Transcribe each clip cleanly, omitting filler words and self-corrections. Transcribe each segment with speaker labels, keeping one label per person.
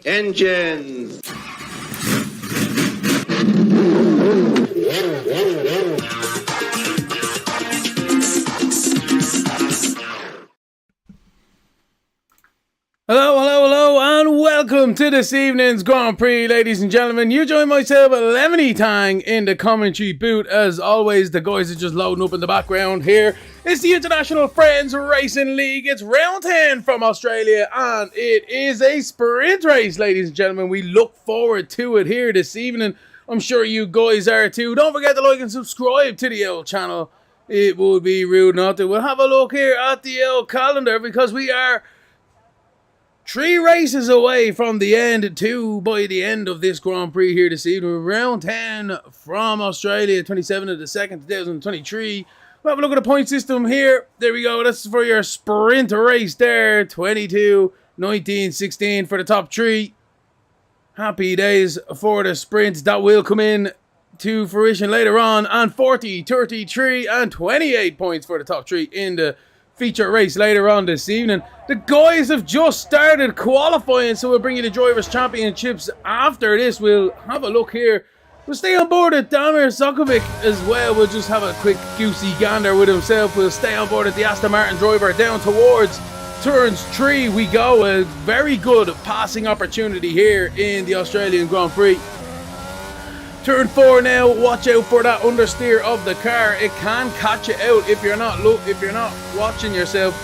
Speaker 1: Engines.
Speaker 2: Hello, hello, hello, and welcome to this evening's Grand Prix, ladies and gentlemen. You join myself, Lemony Tang, in the commentary booth. As always, the guys are just loading up in the background here. It's the International Friends Racing League. It's round 10 from Australia, and it is a sprint race, ladies and gentlemen. We look forward to it here this evening. I'm sure you guys are too. Don't forget to like and subscribe to the old channel. It would be rude not to. We'll have a look here at the old calendar because we are 3 races away from the end, 2 by the end of this Grand Prix here this evening. Round 10 from Australia, 27th of the 2nd, 2023. We'll have a look at the point system here. There we go. That's for your sprint race there. 22, 19, 16 for the top 3. Happy days for the sprints that will come in to fruition later on. And 40, 33, and 28 points for the top 3 in the feature race later on this evening. The guys have just started qualifying, so we'll bring you the Drivers' Championships after this. We'll have a look here. We'll stay on board with Damir Sokovic as well. We'll just have a quick goosey gander with himself. We'll stay on board with the Aston Martin driver down towards turns 3 we go. A very good passing opportunity here in the Australian Grand Prix. Turn 4 now, watch out for that understeer of the car. It can catch you out if you're not watching yourself.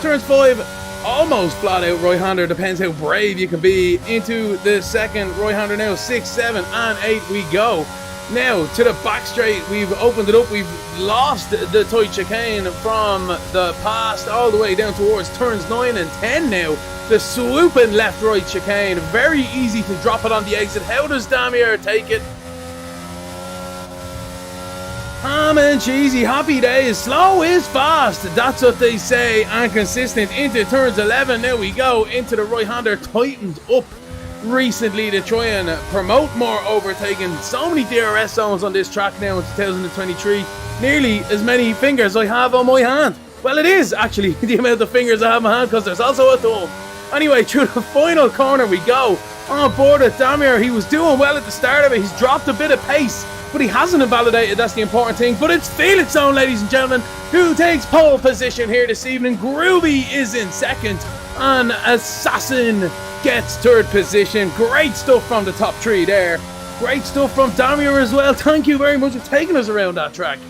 Speaker 2: Turns 5, almost flat out right-hander, depends how brave you can be. Into the second right-hander now, 6, 7, and 8 we go. Now to the back straight, we've opened it up. We've lost the tight chicane from the past all the way down towards turns 9 and 10 now. The swooping left-right chicane, very easy to drop it on the exit. How does Damir take it? Ham and cheesy, happy days. Slow is fast, that's what they say, and consistent. Into turns 11, there we go. Into the right-hander, tightened up recently to try and promote more overtaking. So many DRS zones on this track now in 2023. Nearly as many fingers I have on my hand. Well, it is actually the amount of fingers I have on my hand, because there's also a thumb. Anyway, through the final corner we go. On board with Damir. He was doing well at the start of it. He's dropped a bit of pace, but he hasn't invalidated, that's the important thing. But it's Felix Own, ladies and gentlemen, who takes pole position here this evening. Groovy is in second, and Assassin gets third position. Great stuff from the top 3 there. Great stuff from Damir as well. Thank you very much for taking us around that track.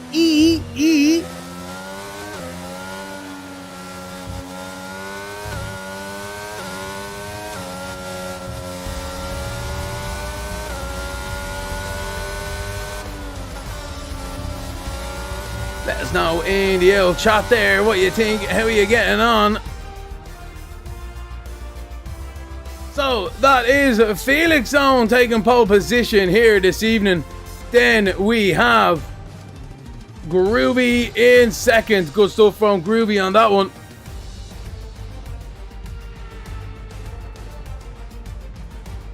Speaker 2: Let us know in the old chat there what you think, how are you getting on. So that is Felix Own taking pole position here this evening. Then we have Groovy in second. Good stuff from Groovy on that one.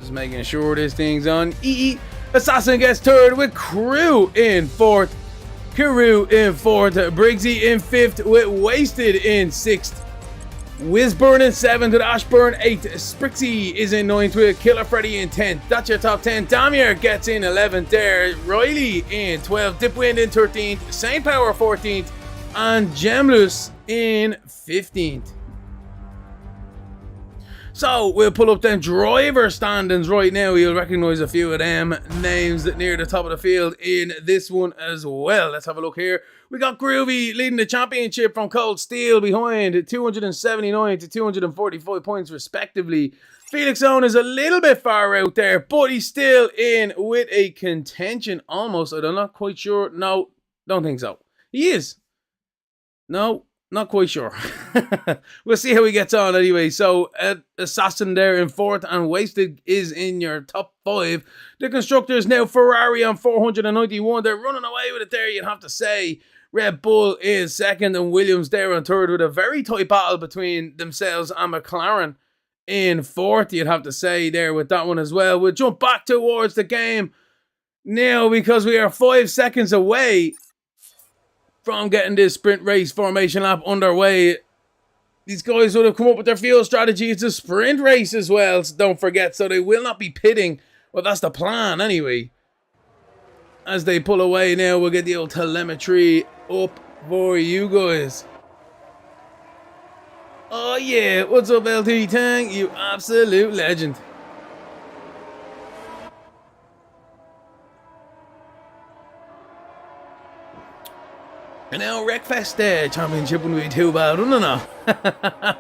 Speaker 2: Just making sure this thing's on. Assassin gets third with Crew in fourth. Kuru in 4th, Briggsy in 5th, with Wasted in 6th, Whizburn in 7th, with Ashburn 8th, Sprixie is in 9th, with Killer Freddy in 10th. That's your top 10. Damir gets in 11th there, Riley in 12th, Dipwind in 13th, Saint Power 14th, and Gemlus in 15th. So we'll pull up them driver standings right now. You'll recognize a few of them names near the top of the field in this one as well. Let's have a look here. We got Groovy leading the championship from Cold Steel behind 279 to 245 points respectively. Felix Own is a little bit far out there, but he's still in with a contention almost. I'm not quite sure. No, don't think so. He is. No. Not quite sure. We'll see how he gets on anyway. So, Assassin there in 4th, and Wasted is in your top 5. The constructors now, Ferrari on 491. They're running away with it there, you'd have to say. Red Bull is 2nd, and Williams there on 3rd, with a very tight battle between themselves and McLaren in 4th, you'd have to say there with that one as well. We'll jump back towards the game now because we are 5 seconds away from getting this sprint race formation lap underway. These guys would have come up with their fuel strategy. It's a sprint race as well, so don't forget. So they will not be pitting. Well, that's the plan anyway. As they pull away now, we'll get the old telemetry up for you guys. Oh yeah, what's up LT Tang? You absolute legend. And now Wreckfest Championship wouldn't be too bad, wouldn't it?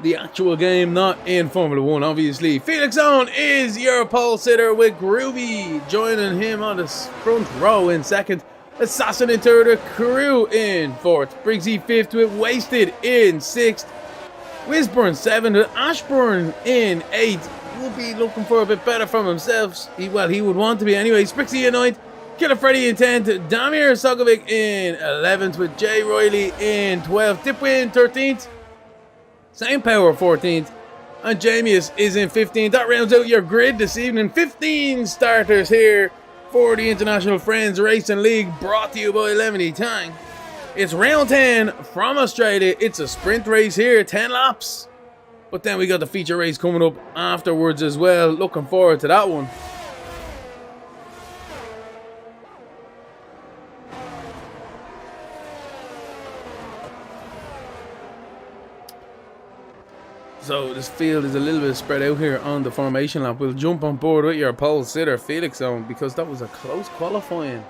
Speaker 2: The actual game, not in Formula 1, obviously. Felix Owen is your pole sitter with Groovy joining him on the front row in second. Assassin in third, Crew in fourth. Briggsy fifth with Wasted in sixth. Wisburn seventh with Ashburn in eighth. Will be looking for a bit better from himself. He would want to be anyway. Sprixie in ninth. Killer Freddy in 10th, Damir Sokovic in 11th with Jay Riley in 12th, Dipwin 13th, Same Power 14th, and Jamius is in 15th. That rounds out your grid this evening. 15 starters here for the International Friends Racing League, brought to you by Lemony Tang. It's round 10 from Australia. It's a sprint race here, 10 laps. But then we got the feature race coming up afterwards as well. Looking forward to that one. So this field is a little bit spread out here on the formation lap. We'll jump on board with your pole sitter, Felix Owen, because that was a close qualifying.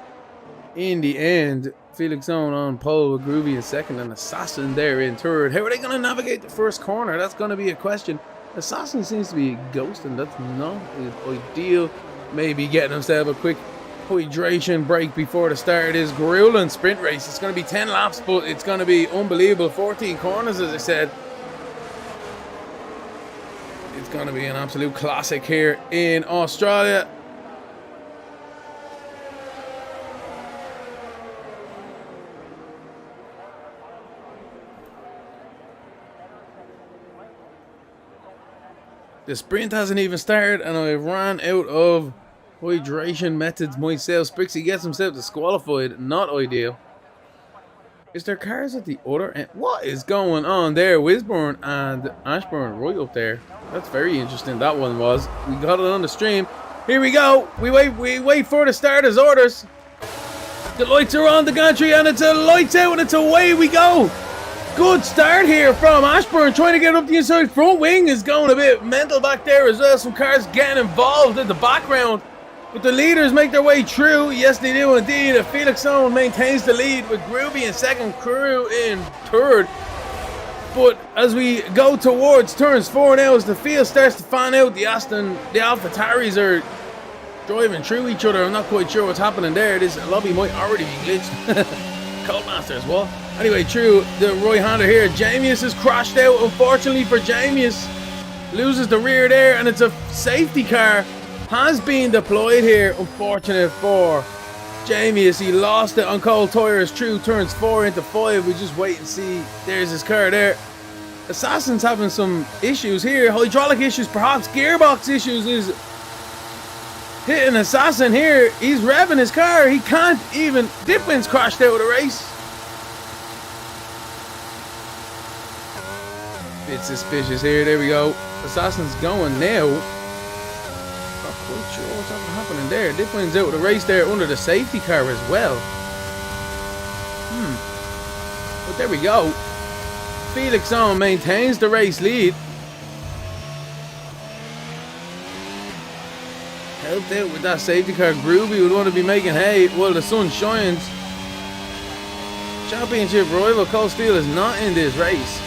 Speaker 2: In the end, Felix Owen on pole with Groovy in second and Assassin there in third. How are they going to navigate the first corner? That's going to be a question. Assassin seems to be ghosting. That's not ideal. Maybe getting himself a quick hydration break before the start of this grueling sprint race. It's going to be 10 laps, but it's going to be unbelievable. 14 corners, as I said. It's going to be an absolute classic here in Australia. The sprint hasn't even started and I ran out of hydration methods myself. Sprixie gets himself disqualified. Not ideal. Is there cars at the other end? What is going on there? Wisburn and Ashburn right up there. That's very interesting. That one was. We got it on the stream. Here we go. We wait for the starters' orders. The lights are on the gantry and it's a lights out and it's away we go. Good start here from Ashburn trying to get up the inside. Front wing is going a bit mental back there as well. Some cars getting involved in the background. But the leaders make their way through. Yes, they do indeed. Felix Owen maintains the lead with Groovy in second, Crew in third. But as we go towards turns 4 now, as the field starts to fan out, the AlphaTauris are driving through each other. I'm not quite sure what's happening there. This lobby might already be glitched. Codemasters, what? Anyway, through the right-hander here. Jamius has crashed out, unfortunately for Jamius. Loses the rear there, and it's a safety car. Has been deployed here, unfortunate for Jamius. He lost it on cold tires through turns 4 into 5. We just wait and see. There's his car there. Assassin's having some issues here. Hydraulic issues, perhaps gearbox issues is hitting Assassin here. He's revving his car. He can't even. Dipwin's crashed out of the race. Bit suspicious here. There we go. Assassin's going now. Not quite sure what's happening there. Dipwin's out of the race there under the safety car as well. But there we go. Felix Owen maintains the race lead. Helped out with that safety car. Groovy would want to be making hay while the sun shines. Championship rival Cold Steel is not in this race.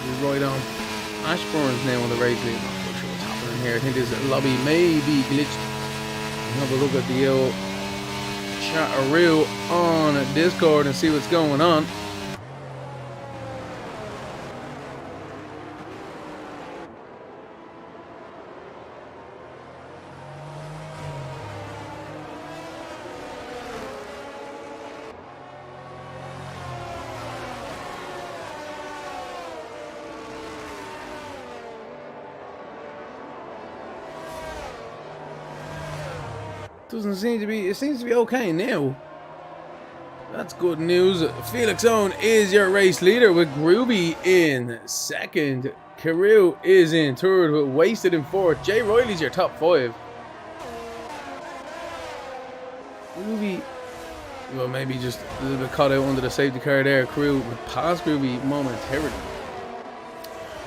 Speaker 2: He's right on. Ashburn's now on the race lead. Not quite sure what's happening here. I think this lobby may be glitched. Have a look at the old chat-a-roo on Discord and see what's going on. Doesn't seem to be. It seems to be okay now. That's good news. Felix Owen is your race leader with Groovy in second. Carew is in third with Wasted in fourth. Jay Riley's your top 5. Groovy, well, maybe just a little bit caught out under the safety car there. Carew would pass Groovy momentarily.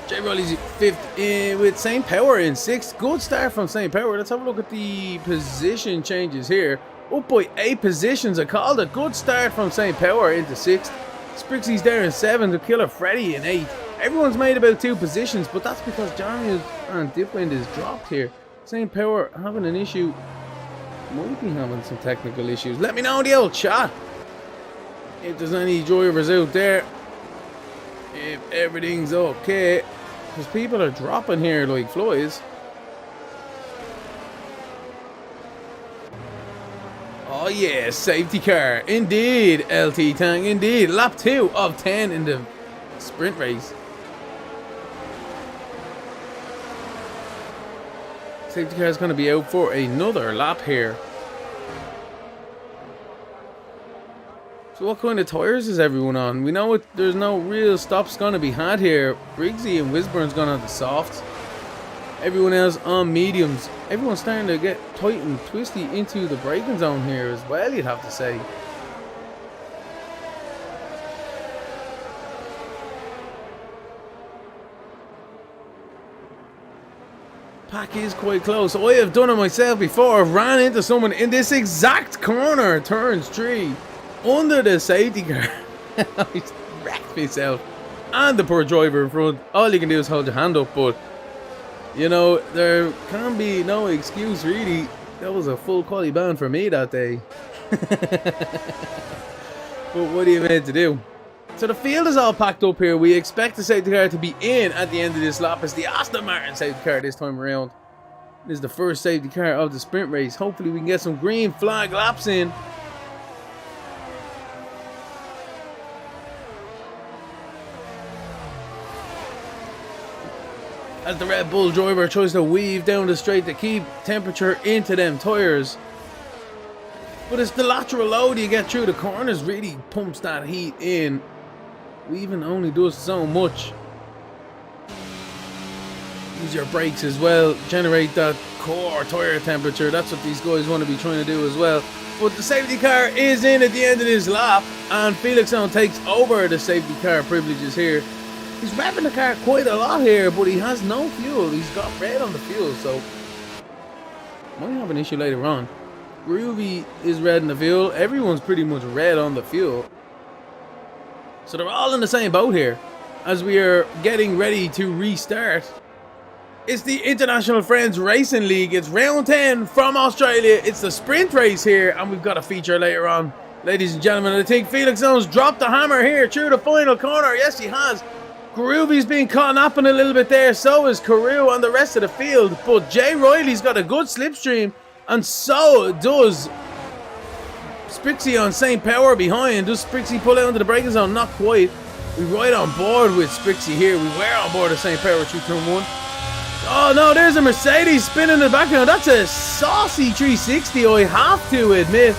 Speaker 2: Jay Riley's 5th in with St. Power in 6th. Good start from St. Power. Let's have a look at the position changes here. Up by 8 positions. I called it. Good start from St. Power into 6th. Sprixie's there in 7th. The Killer Freddy in 8th. Everyone's made about 2 positions, but that's because Jarmuth and Dipwind is dropped here. St. Power having an issue. Might be having some technical issues. Let me know in the old chat if there's any drivers out there. If everything's okay, because people are dropping here like flies. Oh yeah, safety car. Indeed, LT Tang. Indeed, lap 2 of 10 in the sprint race. Safety car is going to be out for another lap here. So what kind of tyres is everyone on? We know there's no real stops going to be had here. Briggsy and Wisburn's going on the softs. Everyone else on mediums. Everyone's starting to get tight and twisty into the braking zone here as well, you'd have to say. Pack is quite close. I have done it myself before. I've ran into someone in this exact corner. Turns 3. Under the safety car. I wrecked myself. And the poor driver in front. All you can do is hold your hand up, but you know, there can be no excuse really. That was a full quality ban for me that day. But what are you meant to do? So the field is all packed up here. We expect the safety car to be in at the end of this lap. It's the Aston Martin safety car this time around. This is the first safety car of the sprint race. Hopefully we can get some green flag laps in. As the Red Bull driver tries to weave down the straight to keep temperature into them tyres. But it's the lateral load you get through the corners really pumps that heat in. Weaving only does so much. Use your brakes as well. Generate that core tyre temperature. That's what these guys want to be trying to do as well. But the safety car is in at the end of this lap. And Felix Owen takes over the safety car privileges here. He's revving the car quite a lot here, but he has no fuel. He's got red on the fuel, so might have an issue later on. Groovy is red in the fuel. Everyone's pretty much red on the fuel. So they're all in the same boat here as we are getting ready to restart. It's the International Friends Racing League. It's round 10 from Australia. It's the sprint race here, and we've got a feature later on. Ladies and gentlemen, I think Felix Owens dropped the hammer here through the final corner. Yes, he has. Groovy's been caught napping a little bit there. So is Carew and the rest of the field. But Jay Riley's got a good slipstream. And so does Sprixie on St. Power behind. Does Sprixie pull out into the braking zone? Not quite. We're right on board with Sprixie here. We were on board of St. Power through turn 1. Oh no, there's a Mercedes spinning in the background. That's a saucy 360, I have to admit.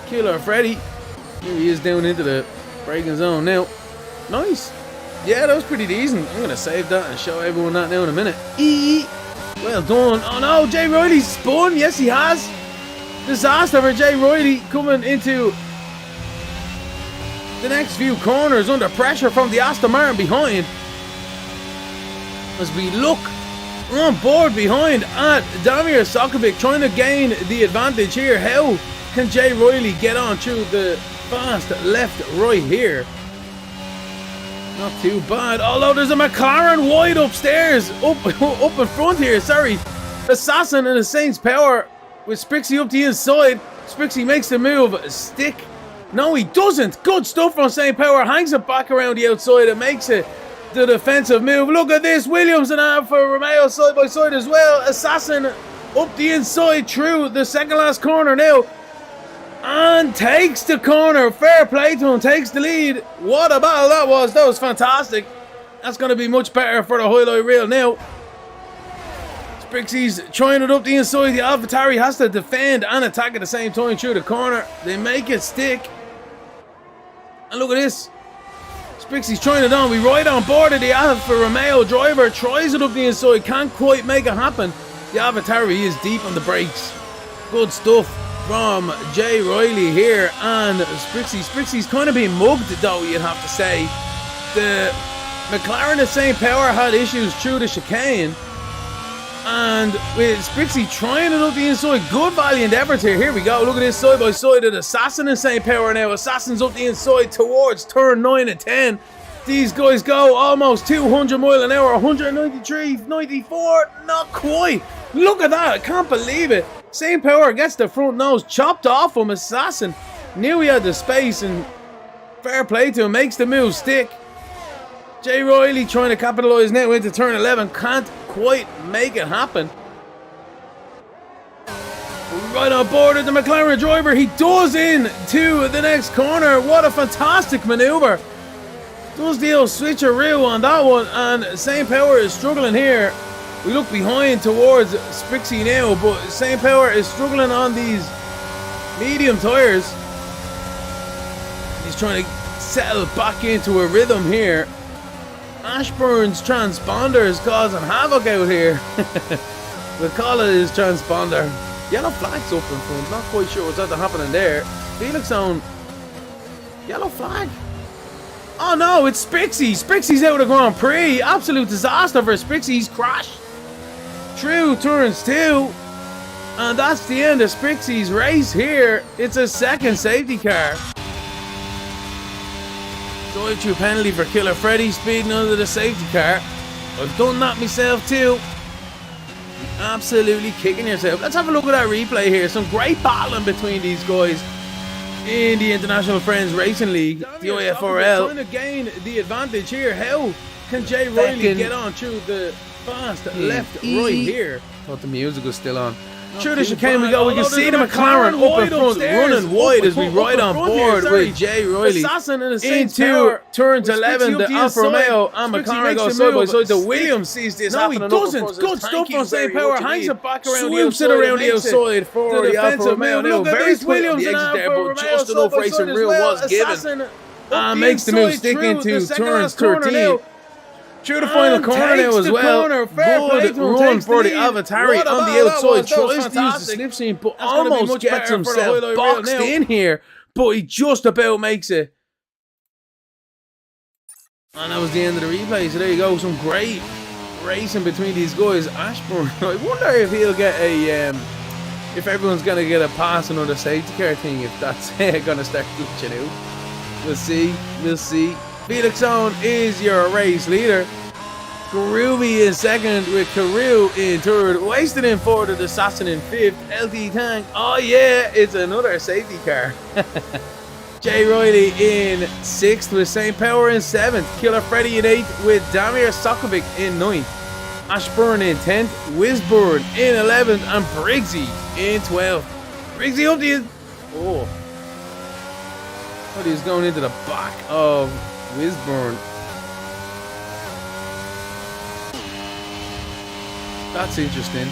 Speaker 2: Killer Freddy. Here he is down into the braking zone now. Nice. Yeah, that was pretty decent. I'm going to save that and show everyone that now in a minute. Well done. Oh no, Jay Riley spun. Yes, he has. Disaster for Jay Riley coming into the next few corners under pressure from the Aston Martin behind. As we look on board behind at Damir Sokovic trying to gain the advantage here. How can Jay Riley get on through the fast left right here? Not too bad, although there's a McLaren wide upstairs, up in front here, sorry. Assassin and the Saints Power with Sprixie up the inside. Sprixie makes the move, stick. No, he doesn't. Good stuff from St. Power, hangs it back around the outside and makes it the defensive move. Look at this, Williams and Alfa Romeo side by side as well. Assassin up the inside through the second last corner now. And takes the corner. Fair play to him. Takes the lead. What a battle that was. That was fantastic. That's going to be much better for the highlight reel now. Sprixie's trying it up the inside. The AlphaTauri has to defend and attack at the same time through the corner. They make it stick. And look at this. Sprixie's trying it on. We ride on board of the Alfa Romeo driver. Tries it up the inside. Can't quite make it happen. The AlphaTauri is deep on the brakes. Good stuff from Jay Riley here. And Sprixie's kind of being mugged though, you'd have to say. The McLaren at St. Power had issues through the chicane. And with Sprixie trying it up the inside, good valiant effort here. Here we go. Look at this side by side of the Assassin and St. Power now. Assassin's up the inside towards turn 9 and 10. These guys go almost 200 mile an hour, 193, 94, not quite. Look at that. I can't believe it. St. Power gets the front nose chopped off him. Assassin knew he had the space, and fair play to him. Makes the move stick. Jay Riley trying to capitalise now into turn 11. Can't quite make it happen. Right on board of the McLaren driver. He does into the next corner. What a fantastic manoeuvre. Does the old switcheroo on that one. And St. Power is struggling here. We look behind towards Sprixie now, but St. Power is struggling on these medium tyres. He's trying to settle back into a rhythm here. Ashburn's transponder is causing havoc out here. We'll call it his transponder. Yellow flag's up in front. Not quite sure what's happening there. Felix on yellow flag. Oh no, it's Sprixie. Sprixie's out of Grand Prix. Absolute disaster for Sprixie. He's crashed through turns 2. And that's the end of Sprixie's race here. It's a second safety car. Drive-through penalty for Killer Freddy speeding under the safety car. I've done that myself too. Absolutely kicking yourself. Let's have a look at that replay here. Some great battling between these guys in the International Friends Racing League, the IFRL. Trying to gain the advantage here. How can Jay Riley get on through the fast left right here? Thought the music was still on. Through the chicane we go. We can see the McLaren up in front, running wide as we ride on board with Jay Riley into turns 11. The Alfa Romeo and McLaren go side by side. The Williams sees this happening. No, he doesn't. Good stuff from St. Power. Hangs it back around the outside for the Alfa Romeo. Now very Williams the exit there, but just enough racing room was given. And makes the move stick into turns 13. Through the final corner now as well. Good run for the AlphaTauri on the outside. Tries to use the slip seam, but almost gets himself boxed in here. But he just about makes it. And that was the end of the replay. So there you go. Some great racing between these guys. Ashburn. I wonder if he'll get a if everyone's gonna get a pass on the safety car thing. If that's gonna start glitching out. We'll see. We'll see. Felix Owen is your race leader. Groovy in second with Carew in third. Wasted in fourth with Assassin in fifth. LT Tank. Oh yeah, it's another safety car. Jay Riley in sixth with St. Power in seventh. Killer Freddy in eighth with Damir Sokovic in ninth. Ashburn in 10th. Wisburn in 11th. And Briggsy in 12th. Briggsy up the... Oh. But he's going into the back of Wisburn. That's interesting.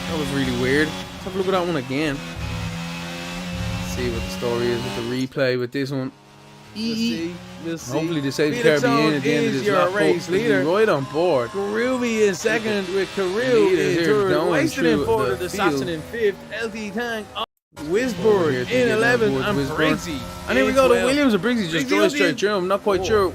Speaker 2: That was really weird. Let's have a look at that one again. See what the story is with the replay with this one. We'll see. Hopefully the safety car be in at the end of this lap. Race leader right on board. Groovy in second with Carew in third. Wasted in fourth with Assassin in fifth. LT Tank. Wisburn in 11th and Briggsy. And here we go. The Williams and Briggsy just drive straight through. I'm not quite sure.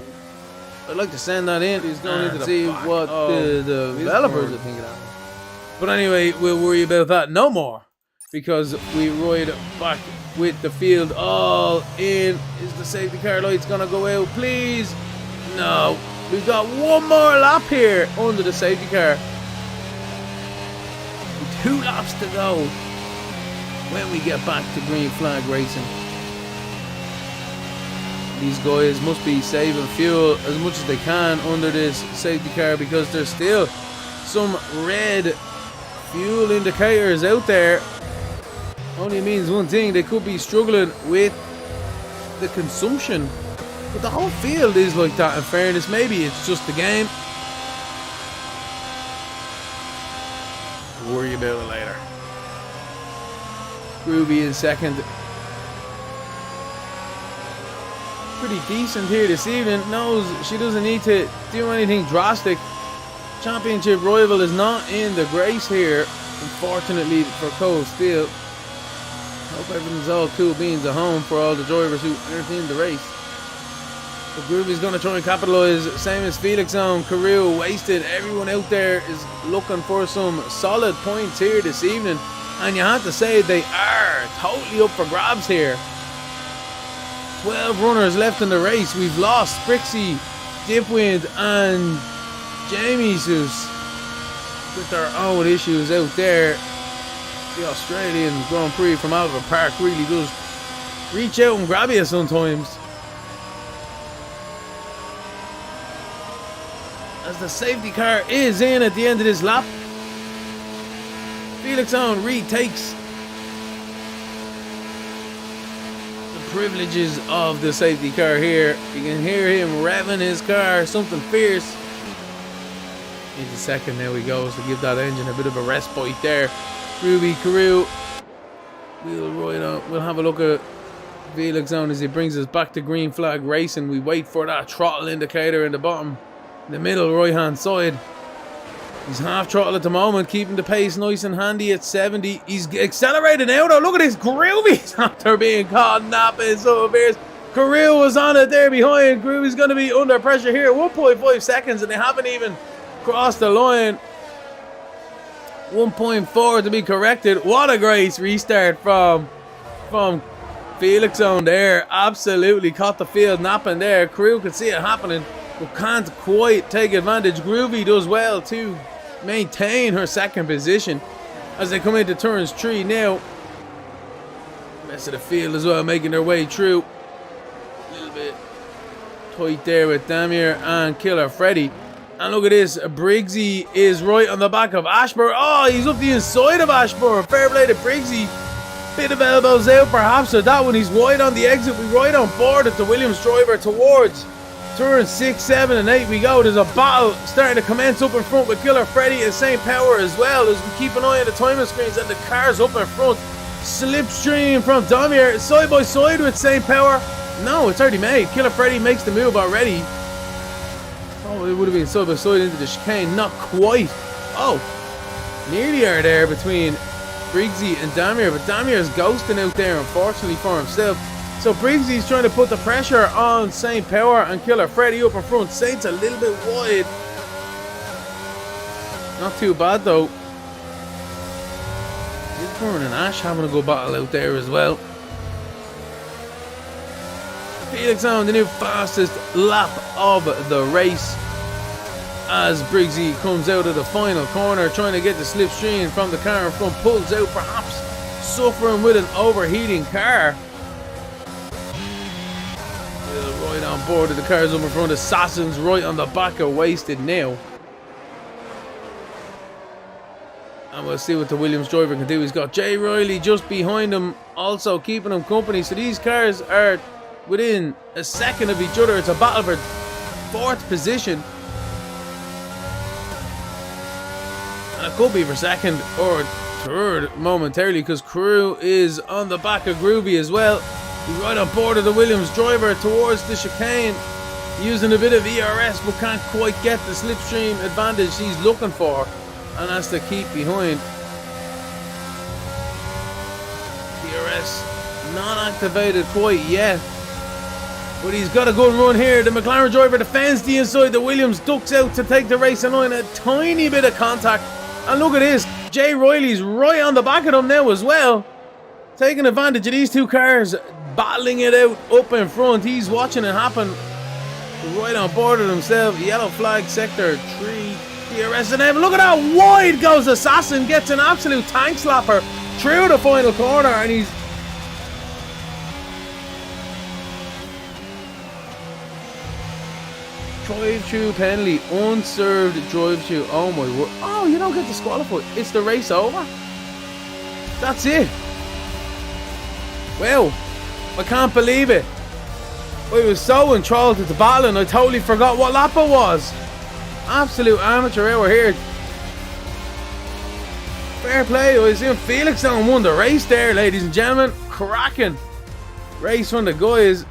Speaker 2: I'd like to send that in. He's going into the see what the developers are thinking of. But anyway, we'll worry about that no more, because we ride back with the field all in. Is the safety car lights gonna go out? Please. No. We've got one more lap here under the safety car. 2 laps to go when we get back to green flag racing. These guys must be saving fuel as much as they can under this safety car, because there's still some red fuel indicators out there. Only means one thing: they could be struggling with the consumption. But the whole field is like that, in fairness. Maybe it's just the game. worry about it later. Groovy in second. Pretty decent here this evening. Knows she doesn't need to do anything drastic. Championship rival is not in the grace here, unfortunately for Cold Steel. Hope everything's all cool beans at home for all the drivers who entered the race. So Groovy's going to try and capitalise, same as Felix on Carew, wasted. Everyone out there is looking for some solid points here this evening, and you have to say they are totally up for grabs here. 12 runners left in the race. We've lost Sprixie, Dipwind and Jamie Zeus with their own issues out there. The Australian Grand Prix from Albert Park really does reach out and grab you sometimes. As the safety car is in at the end of this lap, Felix on retakes the privileges of the safety car here. You can hear him revving his car, something fierce. Into second, there we go, to give that engine a bit of a respite there. Ruby Carew, we'll have a look at Felix on as he brings us back to green flag racing. We wait for that throttle indicator in the bottom, in the middle right hand side. He's half throttle at the moment, keeping the pace nice and handy at 70. He's accelerating now though. Look at this Groovy after being caught napping so fierce. Carew was on it there behind. Groovy's going to be under pressure here. 1.5 seconds and they haven't even crossed the line. 1.4 to be corrected. What a great restart from Felix on there. Absolutely caught the field napping there. Carew could see it happening, but can't quite take advantage. Groovy does well to maintain her second position as they come into turns 3 now. The rest of the field as well making their way through. A little bit tight there with Damir and Killer Freddy. And look at this, Briggsy is right on the back of Ashburn. Oh, he's up the inside of Ashburn. Fair play to Briggsy. Bit of elbows out perhaps at that one. He's wide on the exit. We right on board at the Williams driver towards turn 6, 7 and 8 we go. There's a battle starting to commence up in front with Killer Freddy and St. Power as well, as we keep an eye on the timing screens and the cars up in front. Slipstream from Damir side by side with St. Power. No, it's already made. Killer Freddy makes the move already. Oh, it would have been side by side into the chicane. Not quite. Oh, nearly are there between Briggsy and Damir, but Damir's ghosting out there, unfortunately for himself. So Briggsy's trying to put the pressure on St. Power and Killer Freddy up in front. Saint's a little bit wide. Not too bad though. Dilburn and Ash having a good battle out there as well. Felix on the new fastest lap of the race as Briggsy comes out of the final corner trying to get the slipstream from the car in front, pulls out, perhaps suffering with an overheating car. Right on board of the cars up in front. Assassins right on the back are wasted now. And we'll see what the Williams driver can do. He's got Jay Riley just behind him, also keeping him company. So these cars are within a second of each other. It's a battle for 4th position. And it could be for 2nd or 3rd momentarily, because Carew is on the back of Groovy as well. He's right on board of the Williams driver towards the chicane, using a bit of ERS, but can't quite get the slipstream advantage he's looking for, and has to keep behind. ERS not activated quite yet, but he's got a good run here. The McLaren driver defends the inside. The Williams ducks out to take the racing line. A tiny bit of contact, and look at this. Jay Riley's right on the back of them now as well, taking advantage of these two cars battling it out up in front. He's watching it happen right on board of himself. Yellow flag sector 3 DRS, and look at how wide goes Assassin. Gets an absolute tank slapper through the final corner, and he's drive-through penalty, unserved drive-through. Oh my word. Oh, you don't get disqualified. It's the race over. That's it. Well, I can't believe it. I was so enthralled with the battle and I totally forgot what lap it was. Absolute amateur hour here. Fair play. I was seeing Felix on won the race there, ladies and gentlemen. Cracking race from the guys.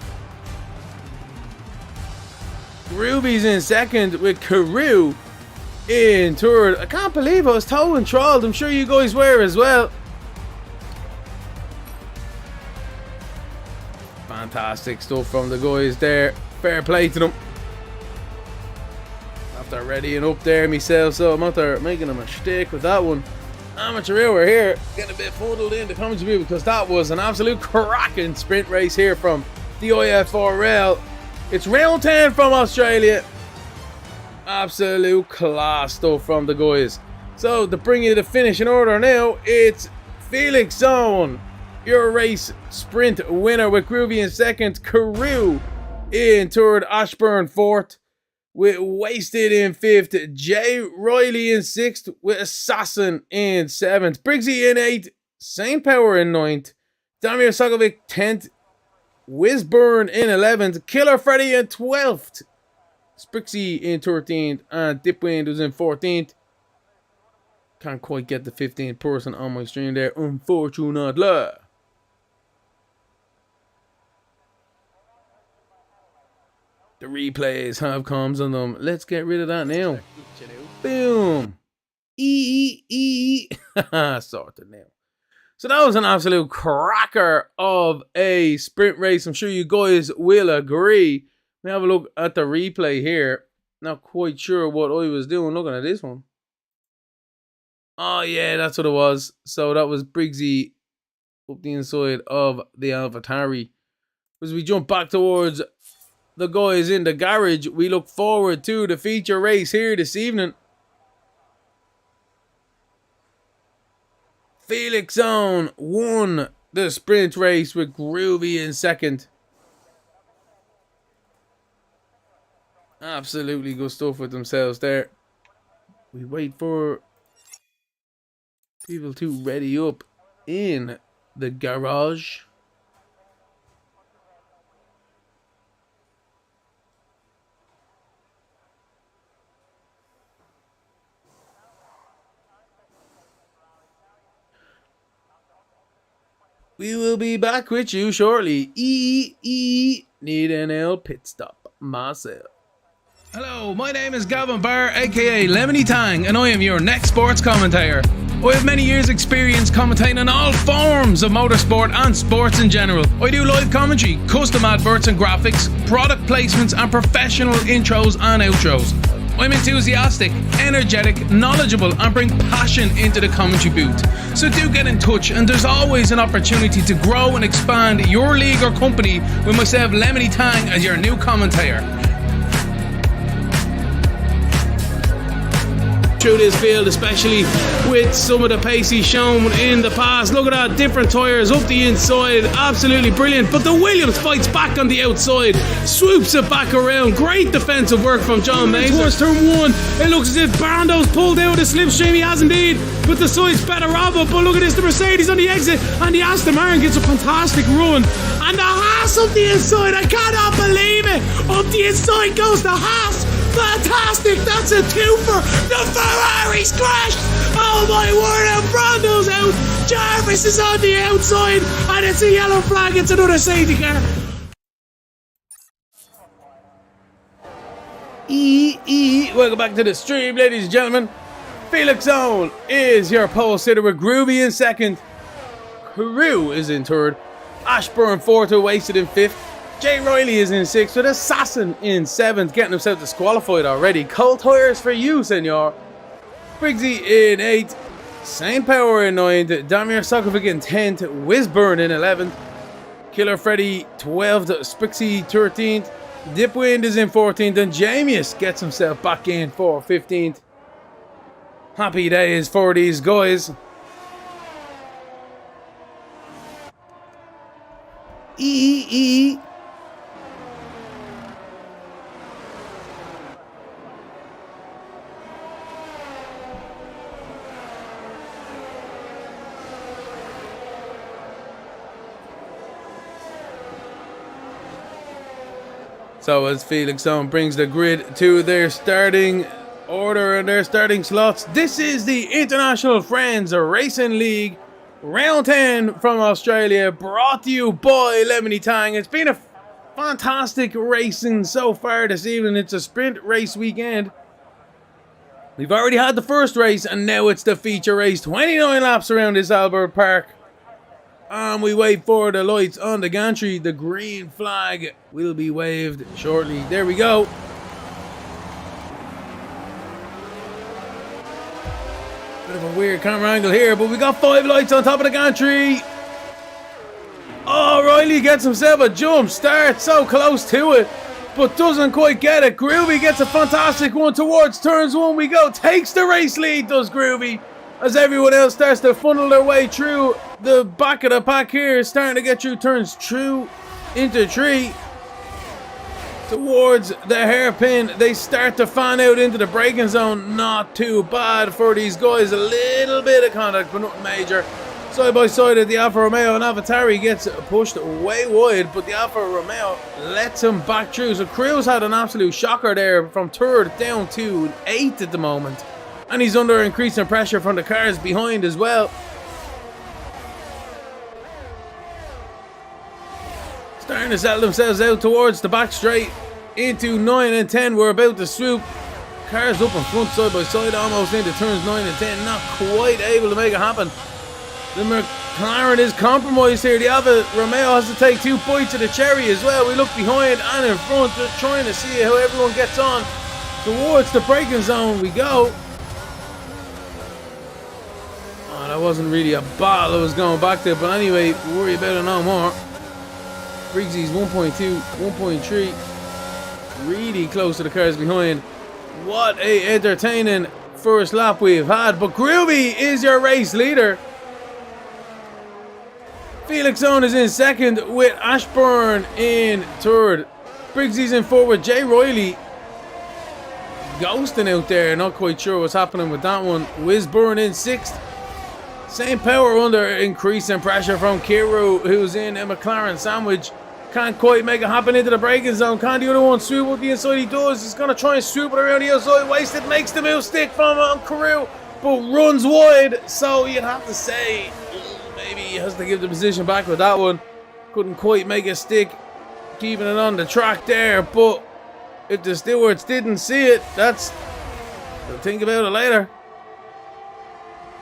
Speaker 2: Ruby's in second with Carew in third. I can't believe I was towed and trolled. I'm sure you guys were as well. Fantastic stuff from the guys there. Fair play to them. After readying up there myself, so I'm out there making a mistake with that one. Amateur hour here, getting a bit fuddled in the commentary because that was an absolute cracking sprint race here from the IFRL. It's round 10 from Australia. Absolute class stuff from the guys. So to bring you the finish in order now, it's Felix Zone, your race sprint winner with Groovy in second, Carew in third, Ashburn fourth, with Wasted in fifth, Jay Riley in sixth, with Assassin in seventh, Briggsy in eighth, Saint Power in ninth, Damir Sokovic 10th, Wisburn in 11th, Killer Freddy in 12th, Sprixie in 13th, and Dipwind was in 14th. Can't quite get the 15th person on my stream there, unfortunately. The replays have comes on them. Let's get rid of that now. Boom. Sorted now. So that was an absolute cracker of a sprint race. I'm sure you guys will agree. We have a look at the replay here. Not quite sure what I was doing looking at this one. Oh yeah, that's what it was. So that was Briggsy up the inside of the AlphaTauri. As we jump back towards the guys in the garage, we look forward to the feature race here this evening. Felix Zone won the sprint race with Groovy in second. Absolutely good stuff with themselves there. We wait for people to ready up in the garage. We will be back with you shortly. Need an L pit stop myself. Hello, my name is Gavin Barr, aka Lemony Tang, and I am your next sports commentator. I have many years experience commentating on all forms of motorsport and sports in general. I do live commentary, custom adverts and graphics, product placements and professional intros and outros. I'm enthusiastic, energetic, knowledgeable and bring passion into the commentary booth. So do get in touch, and there's always an opportunity to grow and expand your league or company with myself, Lemony Tang, as your new commentator. Through this field, especially with some of the pace he's shown in the past. Look at that, different tyres up the inside, absolutely brilliant. But the Williams fights back on the outside, swoops it back around. Great defensive work from John Mason. Towards turn one, it looks as if Brando's pulled out of the slipstream. He has indeed, but the side's better of it. But look at this, the Mercedes on the exit, and the Aston Martin gets a fantastic run. And the Haas up the inside, I cannot believe it. Up the inside goes the Haas. Fantastic, that's a twofer. The Ferrari's crashed. Oh my word, and Brando's out. Jarvis is on the outside, and it's a yellow flag. It's another safety car. Welcome back to the stream, ladies and gentlemen. Felix Zone is your pole sitter with Groovy in second. Carew is in third. Ashburn fourth, Wasted in fifth. Jay Riley is in sixth with Assassin in seventh, getting himself disqualified already. Cold tires for you, senor. Briggsy in eighth, Saint Power in ninth, Damir Sokovic in 10th, Wisburn in 11th, Killer Freddy 12th, Sprixie 13th, Dipwind is in 14th, and Jamius gets himself back in for 15th. Happy days for these guys. So as Felix Zone brings the grid to their starting order in their starting slots. This is the International Friends Racing League Round 10 from Australia, brought to you by Lemony Tang. It's been a fantastic racing so far this evening. It's a sprint race weekend. We've already had the first race and now it's the feature race. 29 laps around this Albert Park. And we wait for the lights on the gantry. The green flag will be waved shortly. There we go. Bit of a weird camera angle here, but we got 5 lights on top of the gantry. Oh, Riley gets himself a jump start, so close to it, but doesn't quite get it. Groovy gets a fantastic one towards turns 1 we go. Takes the race lead, does Groovy, as everyone else starts to funnel their way through the back of the pack here, starting to get through turns 2 into 3. Towards the hairpin, they start to fan out into the braking zone. Not too bad for these guys. A little bit of contact, but nothing major. Side by side of the Alfa Romeo, and Avatari gets pushed way wide, but the Alfa Romeo lets him back through. So Cruz had an absolute shocker there, from 3rd down to 8th at the moment. And he's under increasing pressure from the cars behind as well. Starting to settle themselves out towards the back straight into 9 and 10. We're about to swoop. Cars up in front side by side, almost into turns 9 and 10. Not quite able to make it happen. The McLaren is compromised here. The Alfa Romeo has to take 2 bites of the cherry as well. We look behind and in front, trying to see how everyone gets on. Towards the braking zone we go. Oh, that wasn't really a battle I was going back there, but anyway, worry about it no more. Briggsy's 1.2, 1.3, really close to the cars behind. What a entertaining first lap we've had, but Groovy is your race leader. Felix Owen is in 2nd with Ashburn in 3rd. Briggsy's in 4th with Jay Riley ghosting out there, not quite sure what's happening with that one. Wisburn in 6th. Same power under increasing pressure from Kiru, who's in a McLaren sandwich. Can't quite make it happen into the braking zone. Can the other one swoop up the inside? He does. He's going to try and swoop it around the outside. Wasted, makes the move stick from Kiru, but runs wide. So you'd have to say maybe he has to give the position back with that one. Couldn't quite make it stick, keeping it on the track there. But if the stewards didn't see it, they'll think about it later.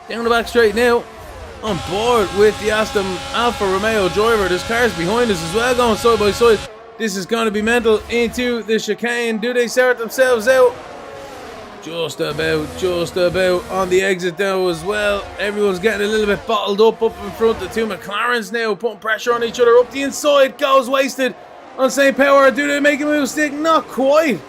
Speaker 2: Down the back straight now, on board with the Aston Alfa Romeo driver. There's cars behind us as well going side by side. This is going to be mental into the chicane. Do they sort themselves out? Just about on the exit now as well. Everyone's getting a little bit bottled up in front. The 2 McLarens now putting pressure on each other. Up the inside goes Wasted on St. Power. Do they make a move stick? Not quite.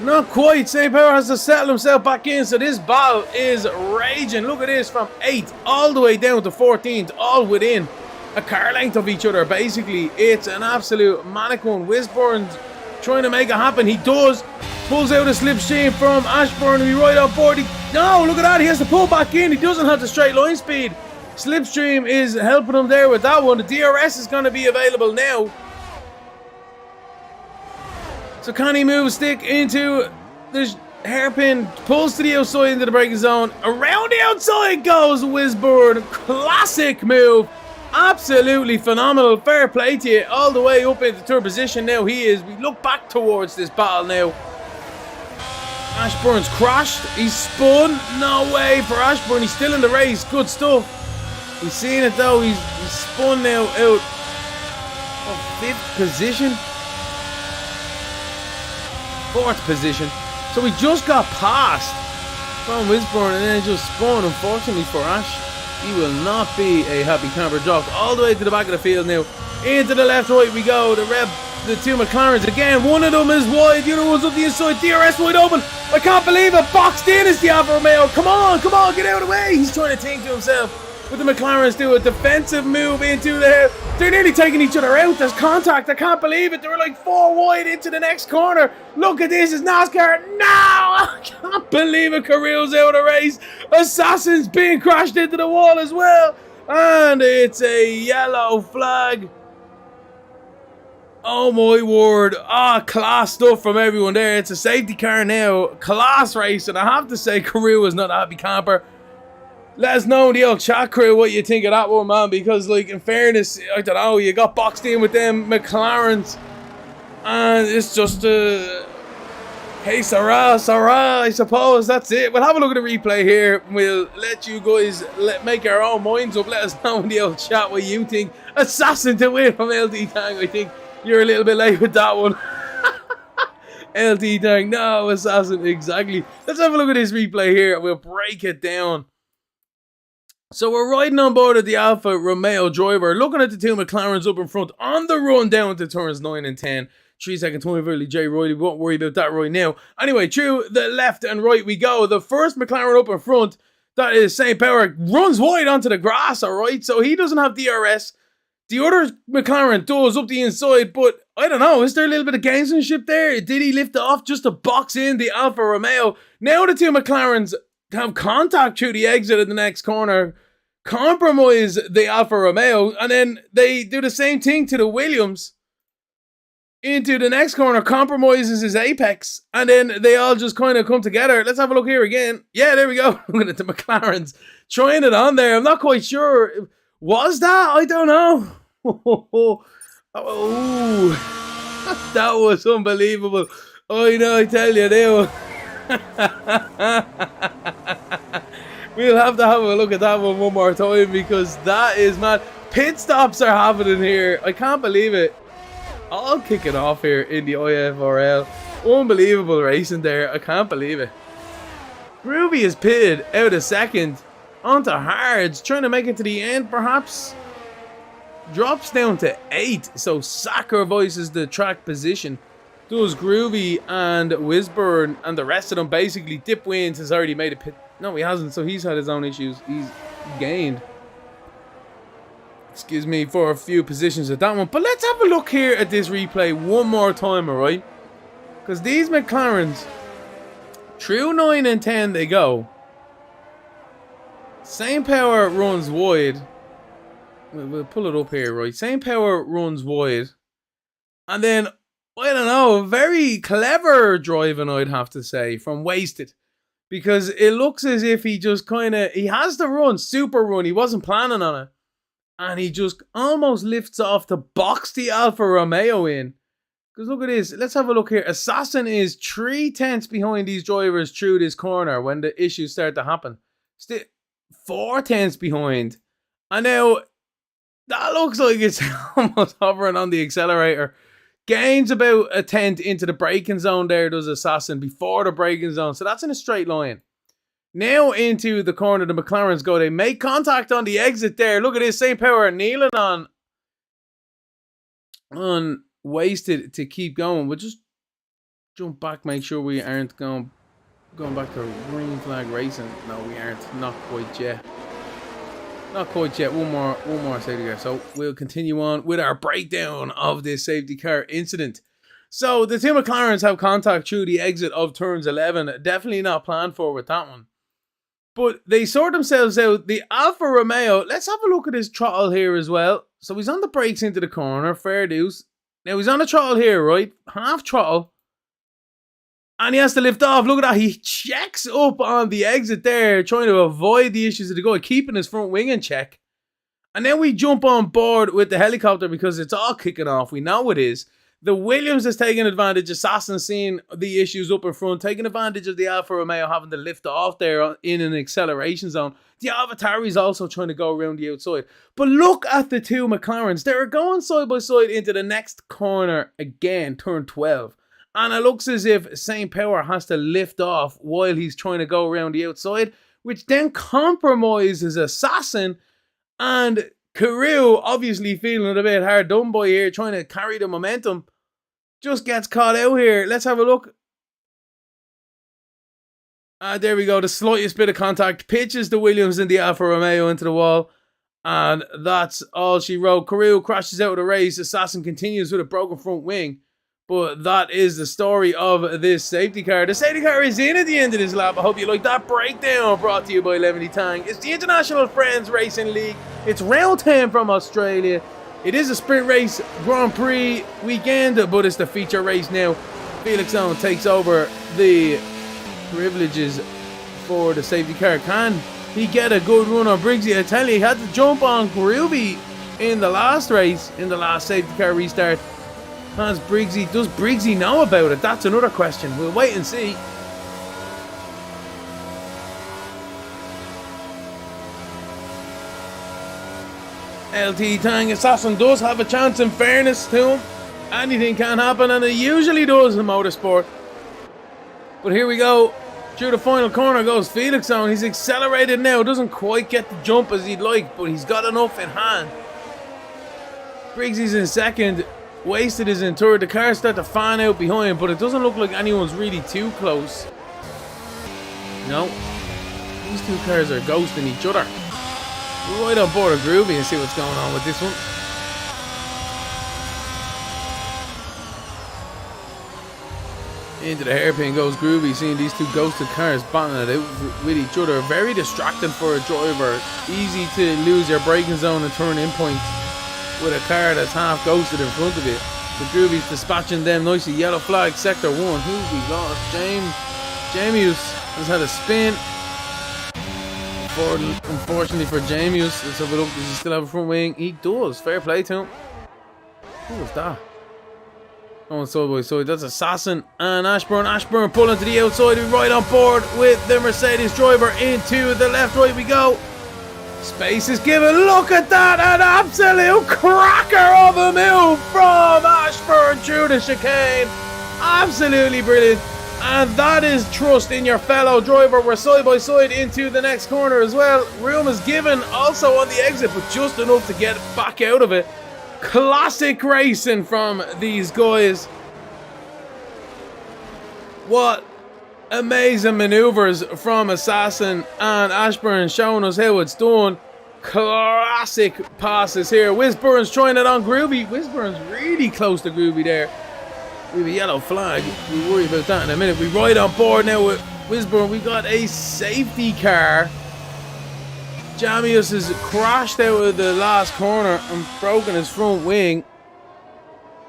Speaker 2: Not quite. St. Power has to settle himself back in, so this battle is raging. Look at this, from 8th all the way down to 14th, all within a car length of each other. Basically, it's an absolute manic one. Wisborne's trying to make it happen. He does. Pulls out a slipstream from Ashburn. We right on board. No, look at that. He has to pull back in. He doesn't have the straight line speed. Slipstream is helping him there with that one. The DRS is going to be available now. So can he move a stick into the hairpin? Pulls to the outside into the braking zone. Around the outside goes Wisborne. Classic move. Absolutely phenomenal. Fair play to you. All the way up into third position now he is. We look back towards this battle now. Ashburn's crashed. He's spun. No way for Ashburn. He's still in the race. Good stuff. We've seen it though. He's spun now out of 5th position. 4th position. So we just got past from Wisborne and then just spun. Unfortunately for Ash, he will not be a happy camper. Dropped all the way to the back of the field now. Into the left right we go. The 2 McLarens again. One of them is wide, the other one's up the inside. DRS wide open. I can't believe it. Boxed in is the Alfa Romeo. Come on, get out of the way. He's trying to think to himself. But the McLarens do a defensive move into the... They're nearly taking each other out. There's contact. I can't believe it. They were like 4 wide into the next corner. Look at this. It's NASCAR. No! I can't believe it. Carrillo's out of race. Assassin's being crashed into the wall as well. And it's a yellow flag. Oh my word. Ah, class stuff from everyone there. It's a safety car now. Class race. And I have to say, Carew is not a happy camper. Let us know in the old chat crew what you think of that one, man. Because, like, in fairness, I don't know, you got boxed in with them McLarens. And it's just hey, Sarah, I suppose that's it. We'll have a look at the replay here. We'll let you guys make our own minds up. Let us know in the old chat what you think. Assassin to win from LT Tang. I think you're a little bit late with that one. LT Tang, no, Assassin, exactly. Let's have a look at this replay here and we'll break it down. So we're riding on board of the Alfa Romeo driver, looking at the two McLarens up in front on the run down to turns 9 and 10. 3 second time early, Jay Riley. We won't worry about that right now. Anyway, through the left and right we go. The first McLaren up in front, that is St. Power, runs wide onto the grass, alright? So he doesn't have DRS. The other McLaren does up the inside, but I don't know. Is there a little bit of gamesmanship there? Did he lift off just to box in the Alfa Romeo? Now the two McLarens have contact through the exit of the next corner, compromise the Alfa Romeo, and then they do the same thing to the Williams. Into the next corner, compromises his apex, and then they all just kind of come together. Let's have a look here again. Yeah, there we go. Looking at the McLarens trying it on there. I'm not quite sure. Was that? I don't know. Oh, that was unbelievable. I know, I tell you, we'll have to have a look at that one more time because that is mad. Pit stops are happening here. I can't believe it. All kicking off here in the IFRL. Unbelievable racing there. I can't believe it. Groovy is pitted out of second onto hards, trying to make it to the end perhaps. Drops down to 8, so sacrifices the track position. Does Groovy and Wisburn and the rest of them basically. Dip Wins has already made a pit. No, he hasn't, so he's had his own issues. He's gained, excuse me, for a few positions at that one. But let's have a look here at this replay one more time, alright? Because these McLarens, through 9 and 10 they go. St. Power runs wide. We'll pull it up here, right? St. Power runs wide. And then, I don't know, very clever driving, I'd have to say, from Wasted. Because it looks as if he just kind of, he has the run, super run. He wasn't planning on it. And he just almost lifts off to box the Alfa Romeo in. Because look at this. Let's have a look here. Assassin is 3 tenths behind these drivers through this corner when the issues start to happen. Still 4 tenths behind. And now, that looks like it's almost hovering on the accelerator. Gains about a tenth into the braking zone there, does Assassin, before the braking zone. So that's in a straight line. Now into the corner, the McLarens go. They make contact on the exit there. Look at this, St. Power kneeling on Wasted to keep going. We'll just jump back, make sure we aren't going back to green flag racing. No, we aren't. Not quite yet. Not quite yet. One more safety car. So we'll continue on with our breakdown of this safety car incident. So the two McLarens have contact through the exit of turns 11. Definitely not planned for with that one. But they sort themselves out. The Alfa Romeo, let's have a look at his throttle here as well. So he's on the brakes into the corner. Fair dues. Now he's on the throttle here, right? Half throttle. And he has to lift off. Look at that. He checks up on the exit there, trying to avoid the issues of the goal, keeping his front wing in check. And then we jump on board with the helicopter because it's all kicking off. We know it is. The Williams is taking advantage. Assassin seeing the issues up in front, taking advantage of the Alfa Romeo having to lift off there in an acceleration zone. The AlphaTauri is also trying to go around the outside. But look at the two McLarens. They're going side by side into the next corner again, turn 12. And it looks as if St. Power has to lift off while he's trying to go around the outside, which then compromises Assassin. And Carew, obviously feeling a bit hard done by here, trying to carry the momentum, just gets caught out here. Let's have a look. There we go. The slightest bit of contact pitches the Williams and the Alfa Romeo into the wall. And that's all she wrote. Carew crashes out of the race. Assassin continues with a broken front wing. But that is the story of this safety car. The safety car is in at the end of this lap. I hope you like that breakdown brought to you by Lemony Tang. It's the International Friends Racing League. It's round 10 from Australia. It is a sprint race Grand Prix weekend, but it's the feature race now. Felix Owen takes over the privileges for the safety car. Can he get a good run on Briggsy? I tell you, he had to jump on Groovy in the last race, in the last safety car restart. Does Briggsy know about it? That's another question. We'll wait and see. LT Tang Assassin does have a chance, in fairness to him. Anything can happen, and it usually does in motorsport. But here we go. Through the final corner goes Felix Owen. He's accelerated now. Doesn't quite get the jump as he'd like, but he's got enough in hand. Briggsy's in second. Wasted is in third. The cars start to fan out behind, but it doesn't look like anyone's really too close. No. These two cars are ghosting each other. We're right on board of Groovy and see what's going on with this one. Into the hairpin goes Groovy, seeing these two ghosted cars battling it out with each other. Very distracting for a driver. Easy to lose your braking zone and turn in points with a car that's half ghosted in front of you. The Groovy's dispatching them nicely. Yellow flag, sector 1. Who's we lost? Jamius has had a spin. Unfortunately for Jamius, let's have a look. Does he still have a front wing? He does. Fair play to him. Who was that? Going side by side. That's Assassin and Ashburn. Ashburn pulling to the outside. We're right on board with the Mercedes driver. Into the left, right we go. Space is given. Look at that. An absolute cracker of a move from Ashburn through the chicane. Absolutely brilliant. And that is trust in your fellow driver. We're side by side into the next corner as well. Room is given also on the exit, but just enough to get back out of it. Classic racing from these guys. What amazing maneuvers from Assassin and Ashburn, showing us how it's done. Classic passes here. Wisburn's trying it on Groovy. Wisburn's really close to Groovy there. We have a yellow flag. We'll worry about that in a minute. We're right on board now with Wisburn. We got a safety car. Jamius has crashed out of the last corner and broken his front wing.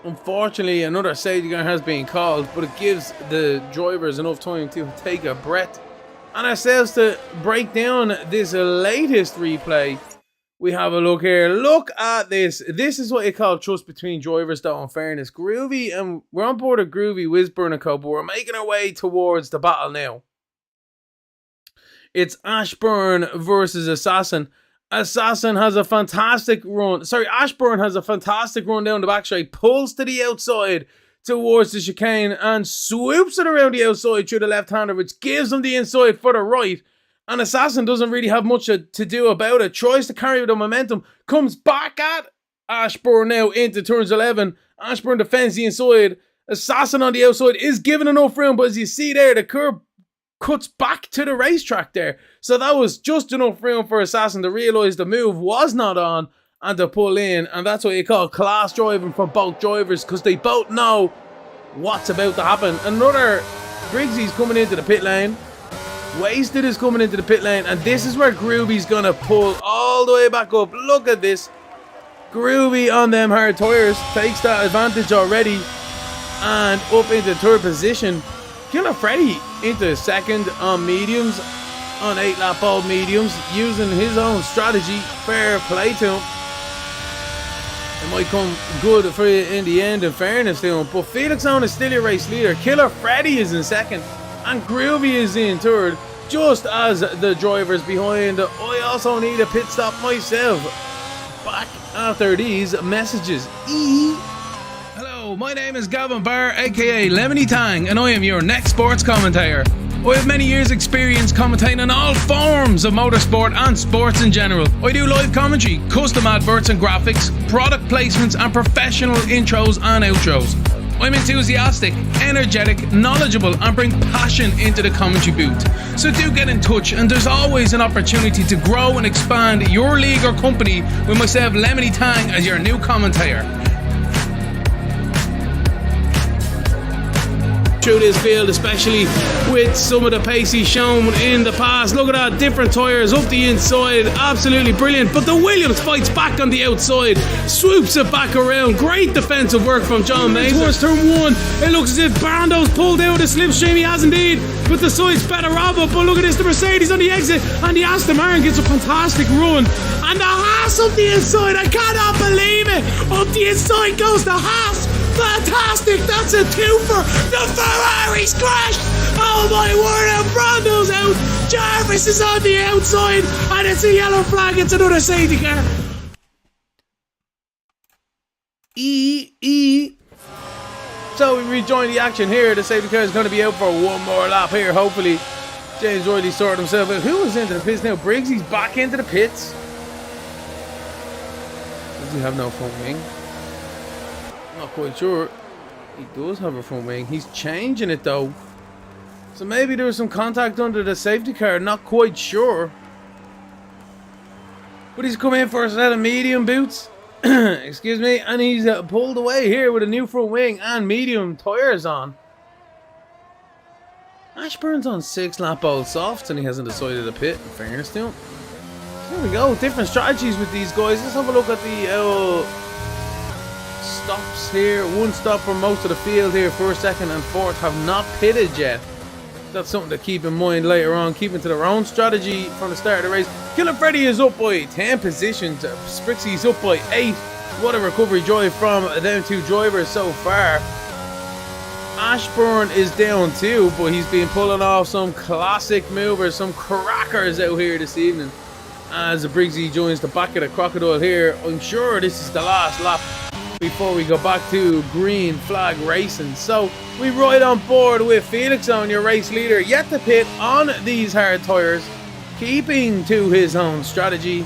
Speaker 2: Unfortunately, another safety car has been called, but it gives the drivers enough time to take a breath. And ourselves to break down this latest replay. We have a look here. Look at this. This is what you call trust between drivers, though, in fairness. Groovy, and we're on board of Groovy, Wisburn and co, but we're making our way towards the battle now. It's Ashburn versus Assassin. Assassin has a fantastic run. Sorry, Ashburn has a fantastic run down the back straight. Pulls to the outside towards the chicane and swoops it around the outside through the left-hander, which gives him the inside for the right. And Assassin doesn't really have much to do about it. Tries to carry the momentum. Comes back at Ashburn now into turns 11. Ashburn defends the inside. Assassin on the outside is given enough room. But as you see there, the curb cuts back to the racetrack there. So that was just enough room for Assassin to realise the move was not on and to pull in. And that's what you call class driving from both drivers, because they both know what's about to happen. Another Briggsy's coming into the pit lane. Wasted is coming into the pit lane, and this is where Groovy's gonna pull all the way back up. Look at this. Groovy on them hard tires takes that advantage already and up into third position. Killer Freddy into second on mediums, on 8-lap old mediums, using his own strategy. Fair play to him. It might come good for you in the end, in fairness to him. But Felix Owen is still your race leader. Killer Freddy is in second. And Groovy is in third, just as the drivers behind. I also need a pit stop myself. Back after these messages. Hello, my name is Gavin Barr, aka Lemony Tang, and I am your next sports commentator. I have many years experience commentating on all forms of motorsport and sports in general. I do live commentary, custom adverts and graphics, product placements and professional intros and outros. I'm enthusiastic, energetic, knowledgeable and bring passion into the commentary booth. So do get in touch, and there's always an opportunity to grow and expand your league or company with myself, Lemony Tang, as your new commentator. through this field, especially with some of the pace he's shown in the past. Look at that, different tyres up the inside, absolutely brilliant. But the Williams fights back on the outside, swoops it back around. Great defensive work from John Mason. Towards turn one, it looks as if Brando's pulled out of the slipstream. He has indeed, with the sides better of it. But look at this, the Mercedes on the exit, and the Aston Martin gets a fantastic run. And the Haas up the inside, I cannot believe it. Up the inside goes the Haas. Fantastic, that's a twofer. The Ferrari's crashed. Oh my word, and Brando's out. Jarvis is on the outside, and it's a yellow flag. It's another safety car. So we rejoin the action here. The safety car is going to be out for one more lap here. Hopefully, James Riley sorted himself out. Who is into the pits now? Briggsy's back into the pits. Does he have no front wing? Not quite sure. He does have a front wing. He's changing it though. So maybe there was some contact under the safety car. Not quite sure. But he's come in for a set of medium boots. Excuse me. And he's pulled away here with a new front wing and medium tyres on. Ashburn's on 6 lap old softs and he hasn't decided to pit, in fairness to him. There we go. Different strategies with these guys. Let's have a look at the stops here. One stop for most of the field here. First, second and fourth have not pitted yet. That's something to keep in mind later on. Keeping to their own strategy from the start of the race. Killer Freddy is up by 10 positions. Sprixie's up by 8. What a recovery drive from them two drivers so far. Ashburn is down too, but he's been pulling off some classic movers, some crackers out here this evening. As Briggsy joins the back of the Crocodile here, I'm sure this is the last lap before we go back to green flag racing. So we ride on board with Felix on your race leader, yet to pit on these hard tyres, keeping to his own strategy.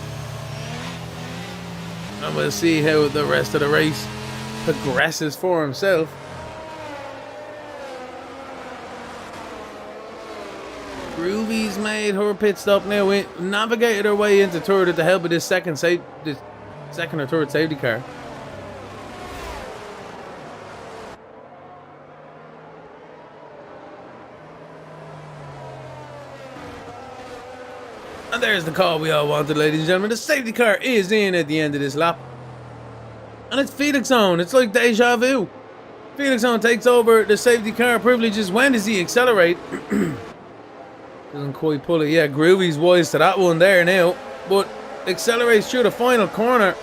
Speaker 2: And we'll see how the rest of the race progresses for himself. Groovy's made her pit stop now. We navigated her way into third with the help of this second or third safety car. And there's the call we all wanted, ladies and gentlemen. The safety car is in at the end of this lap. And it's Felix on. It's like deja vu. Felix on takes over the safety car privileges. When does he accelerate? Doesn't quite pull it. Yeah, Groovy's wise to that one there now. But accelerates through the final corner.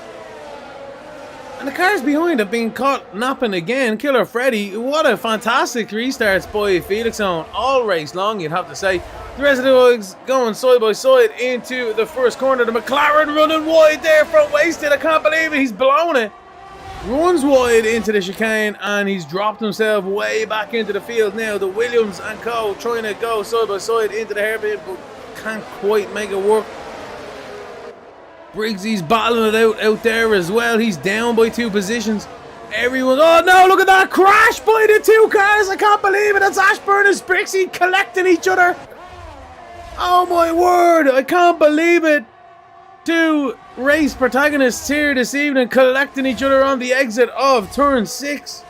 Speaker 2: And the cars behind have been caught napping again. Killer Freddy. What a fantastic restarts by Felix on. All race long, you'd have to say. The rest of the guys going side by side into the first corner. The McLaren running wide there from Wasted. I can't believe it. He's blown it. Runs wide into the chicane and he's dropped himself way back into the field now. The Williams and Co trying to go side by side into the hairpin, but can't quite make it work. Briggsy's battling it out there as well. He's down by 2 positions. Everyone, oh no, look at that crash by the 2 cars. I can't believe it. It's Ashburn and Briggsy collecting each other. Oh my word, I can't believe it. 2 race protagonists here this evening collecting each other on the exit of turn 6.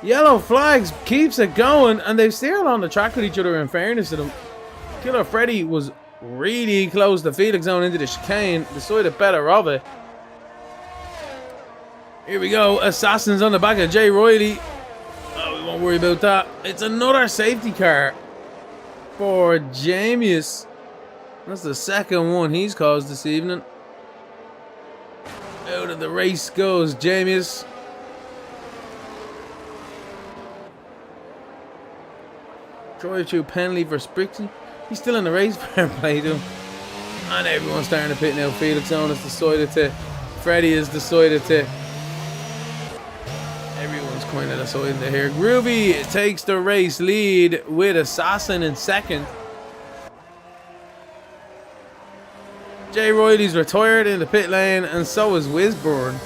Speaker 2: Yellow flags keeps it going, and they've still on the track with each other, in fairness to them. Killer Freddy was really close to Felix zone into the chicane, decided better of it. Here we go, Assassins on the back of Jay Riley. Oh, we won't worry about that. It's another safety car for Jamius. That's the second one he's caused this evening. Out of the race goes Jamius. Drive-through penalty for Sprixie. He's still in the race, fair play to him. And everyone's starting to pit now. Felix on has decided to. Freddy has decided to. Everyone's kind of deciding to here. Groovy takes the race lead with Assassin in second. Jay Riley's retired in the pit lane, and so is Wisborne.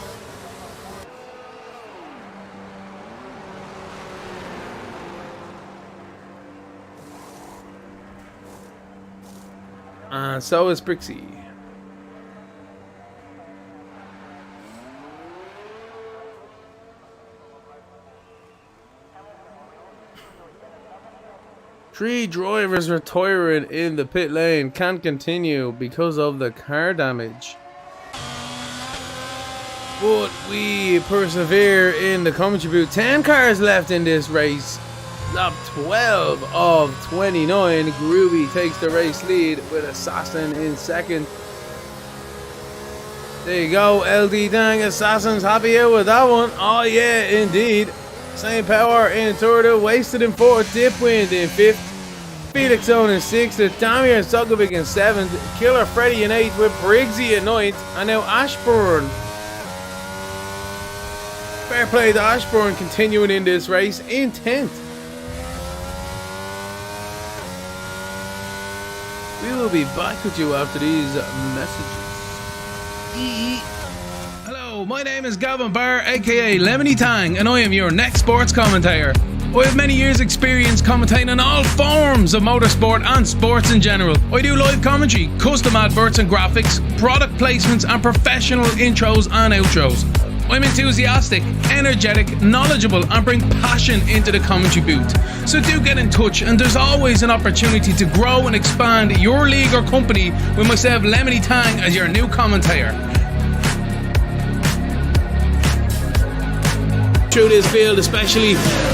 Speaker 2: And so is Brixie. 3 drivers retiring in the pit lane. Can't continue because of the car damage. But we persevere in the commentary booth. 10 cars left in this race. Lap 12 of 29. Groovy takes the race lead with Assassin in second. There you go, LD Dang. Assassin's happy out with that one. Oh yeah, indeed. Same power in third, Wasted in fourth, Dipwind in fifth, Felix Zone in sixth, Damir and Sokovic in seventh, Killer Freddy in eighth with Briggsy in ninth, and now Ashburn. Fair play to Ashburn continuing in this race in 10th. We will be back with you after these messages. Hello, my name is Gavin Barr, aka Lemony Tang, and I am your next sports commentator. I have many years' experience commentating on all forms of motorsport and sports in general. I do live commentary, custom adverts and graphics, product placements, and professional intros and outros. I'm enthusiastic, energetic, knowledgeable, and bring passion into the commentary booth. So do get in touch, and there's always an opportunity to grow and expand your league or company with myself, Lemony Tang, as your new commentator. Through this field, especially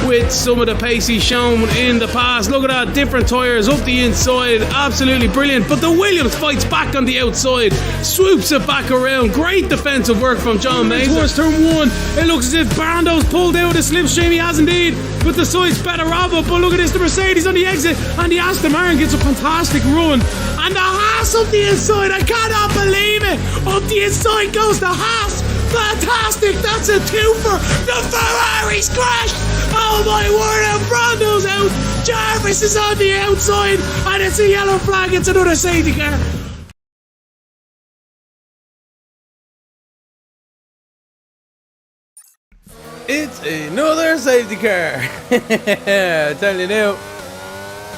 Speaker 2: with some of the pace he's shown in the past. Look at that, different tyres up the inside, absolutely brilliant. But the Williams fights back on the outside, swoops it back around. Great defensive work from John Mason. Towards turn one, it looks as if Brando's pulled out of the slipstream. He has indeed, but the side's better off it. But look at this, the Mercedes on the exit, and the Aston Martin gets a fantastic run. And the Haas up the inside, I cannot believe it. Up the inside goes the Haas. Fantastic, that's a twofer. The Ferrari's crashed. Oh my word, and Brando's out. Jarvis is on the outside, and it's a yellow flag. It's another safety car. It's another safety car. I tell you now.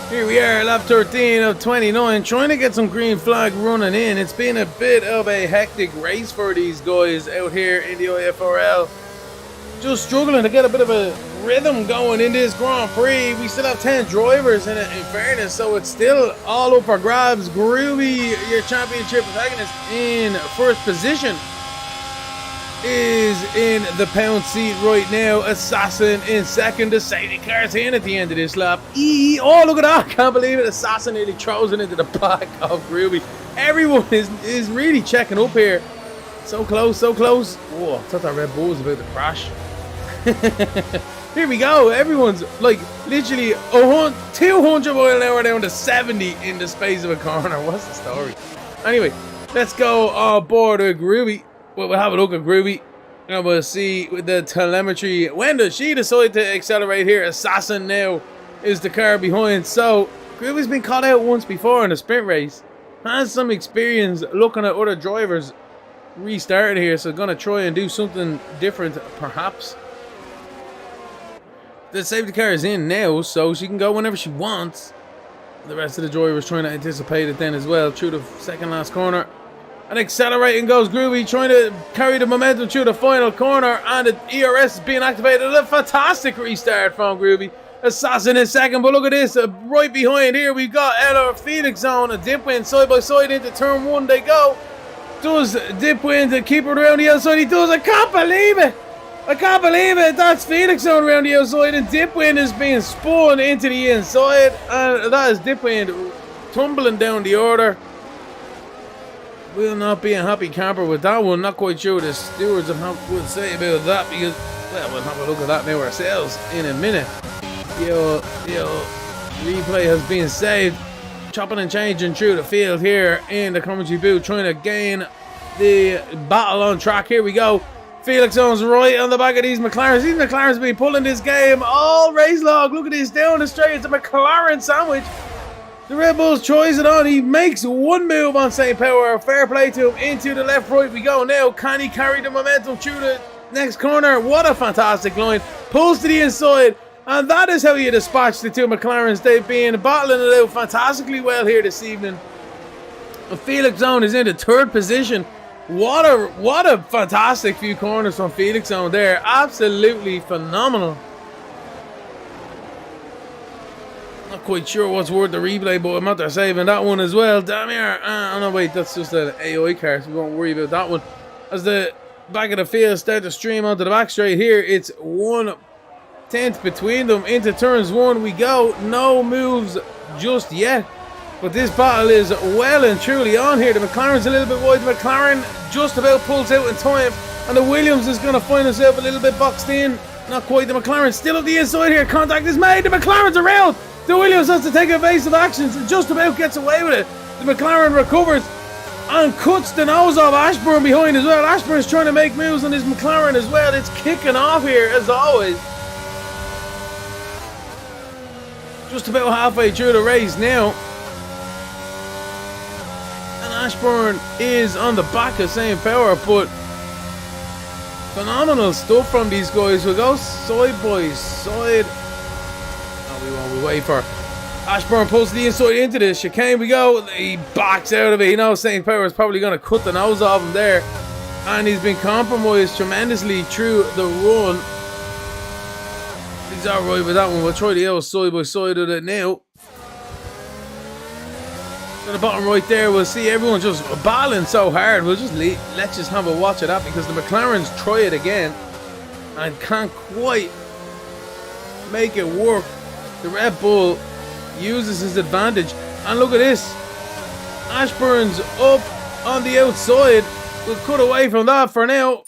Speaker 2: Here we are, lap 13 of 29, trying to get some green flag running in. It's been a bit of a hectic race for these guys out here in the IFRL. Just struggling to get a bit of a rhythm going in this Grand Prix. We still have 10 drivers in it, in fairness, so it's still all up for grabs. Groovy, your championship protagonist, in first position, is in the pound seat right now. Assassin in second. The safety car's in at the end of this lap. Oh, look at that. Can't believe it. Assassin nearly throws it into the back of Groovy. Everyone is really checking up here. So close, so close. Oh, I thought that Red Bull was about to crash. Here we go. Everyone's like literally 200 mile an hour down to 70 in the space of a corner. What's the story? Anyway, let's go on board with Groovy. We'll have a look at Groovy, and we'll see with the telemetry. When does she decide to accelerate here? Assassin now is the car behind. So Groovy's been caught out once before in a sprint race. Has some experience looking at other drivers restarting here, so gonna try and do something different perhaps. The safety car is in now, so she can go whenever she wants. The rest of the drivers trying to anticipate it then as well through the second last corner. And accelerating goes Groovy, trying to carry the momentum through the final corner, and the ERS is being activated. A fantastic restart from Groovy. Assassin in second, but look at this, right behind here we've got Ella, Felix Zone and Dipwind side by side into turn one they go. Does Dipwind keep it around the outside? He does. I can't believe it. I can't believe it. That's Felix Zone around the outside, and Dipwind is being spun into the inside, and that is Dipwind tumbling down the order. Will not be a happy camper with that one. Not quite sure what the stewards would say about that, because, well, we'll have a look at that now ourselves in a minute. The replay has been saved. Chopping and changing through the field here in the commentary booth, trying to gain the battle on track. Here we go. Felix Owens right on the back of these McLarens. These McLarens have been pulling this game all race long. Look at this, down the straight. It's a McLaren sandwich. The Red Bulls tries it on. He makes one move on St. Power. Fair play to him. Into the left, right we go now. Can he carry the momentum through the next corner? What a fantastic line. Pulls to the inside. And that is how you dispatch the two McLarens. They've been battling it out fantastically well here this evening. And Felix Zone is in the third position. What a fantastic few corners from Felix Zone there. Absolutely phenomenal. Not quite sure what's worth the replay, but I'm out there saving that one as well. Damn here. Oh no, wait, that's just an AOI car, so we won't worry about that one. As the back of the field start to stream onto the back straight here, it's 1/10 between them. Into turns 1 we go. No moves just yet, but this battle is well and truly on here. The McLaren's a little bit wide. The McLaren just about pulls out in time, and the Williams is going to find himself a little bit boxed in. Not quite. The McLaren still up the inside here. Contact is made. The McLaren's around. The Williams has to take evasive actions and just about gets away with it. The McLaren recovers and cuts the nose off Ashburn behind as well. Ashburn is trying to make moves on his McLaren as well. It's kicking off here as always. Just about halfway through the race now. And Ashburn is on the back of St. Power, but phenomenal stuff from these guys. We'll go side by side. No, we won't. We wait for Ashburn pulls the inside into the chicane. We go. He backs out of it. He knows St. Power is probably going to cut the nose off him there. And he's been compromised tremendously through the run. He's alright with that one. We'll try the L side by side of it now. On the bottom right there, we'll see everyone just battling so hard. We'll just let's just have a watch of that, because the McLarens try it again and can't quite make it work. The Red Bull uses his advantage, and look at this. Ashburn's up on the outside. We'll cut away from that for now.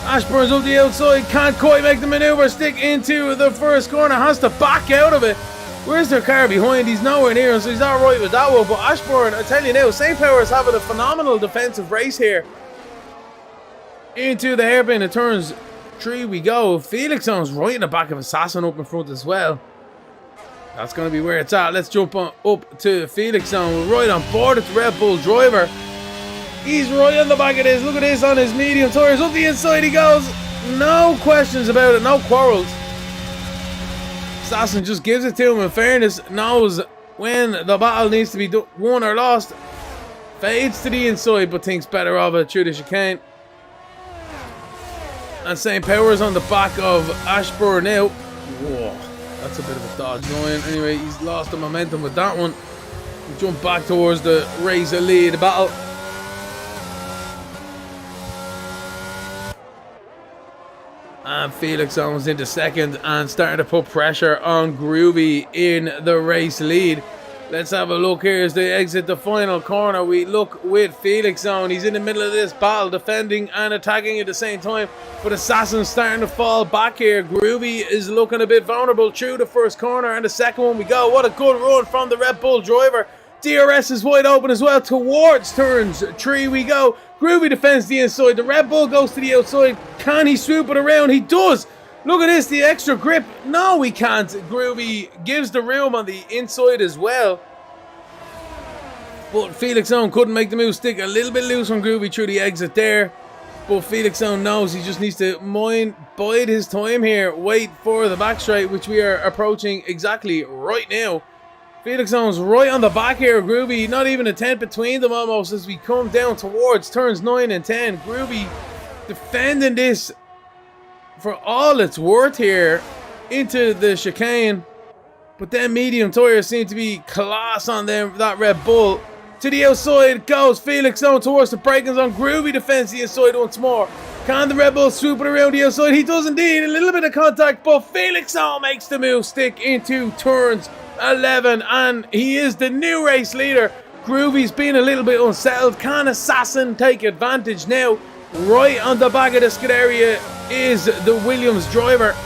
Speaker 2: Ashburn's up the outside, can't quite make the maneuver, stick into the first corner, has to back out of it. Where's their car behind? He's nowhere near him, so he's alright with that one. But Ashburn, I tell you now, St. Power is having a phenomenal defensive race here. Into the hairpin of turns 3 we go. Felix Zone's right in the back of Assassin up in front as well. That's going to be where it's at. Let's jump on up to Felix Zone. We're right on board with the Red Bull driver. He's right on the back of this. Look at this on his medium tires. Up the inside he goes. No questions about it. No quarrels. Assassin just gives it to him. In fairness, knows when the battle needs to be won or lost. Fades to the inside, but thinks better of it through the chicane. And St. Power's on the back of Ashburn now. Whoa, that's a bit of a dodge line. Anyway, he's lost the momentum with that one. We jump back towards the Razor lead battle. And Felix Zone's into second and starting to put pressure on Groovy in the race lead. Let's have a look here as they exit the final corner. We look with Felix Zone. He's in the middle of this battle, defending and attacking at the same time. But Assassin's starting to fall back here. Groovy is looking a bit vulnerable through the first corner, and the second one we go. What a good run from the Red Bull driver. DRS is wide open as well. Towards turns 3 we go. Groovy defends the inside. The Red Bull goes to the outside. Can he swoop it around? He does. Look at this, the extra grip. No, he can't. Groovy gives the room on the inside as well. But Felix Zone couldn't make the move. Stick a little bit loose on Groovy through the exit there. But Felix Zone knows he just needs to bide his time here. Wait for the back straight, which we are approaching exactly right now. Felix Zone's right on the back here. Groovy, not even a 10 between them almost as we come down towards turns 9 and 10. Groovy defending this for all it's worth here into the chicane. But then medium tires seem to be class on them. That Red Bull to the outside goes Felix Zone towards the break-ins on. Groovy defends the inside once more. Can the Red Bull swoop it around the outside? He does indeed. A little bit of contact, but Felix Zone makes the move stick into turns 11, and he is the new race leader. Groovy's been a little bit unsettled. Can Assassin take advantage now? Right on the back of the skid area is the Williams driver,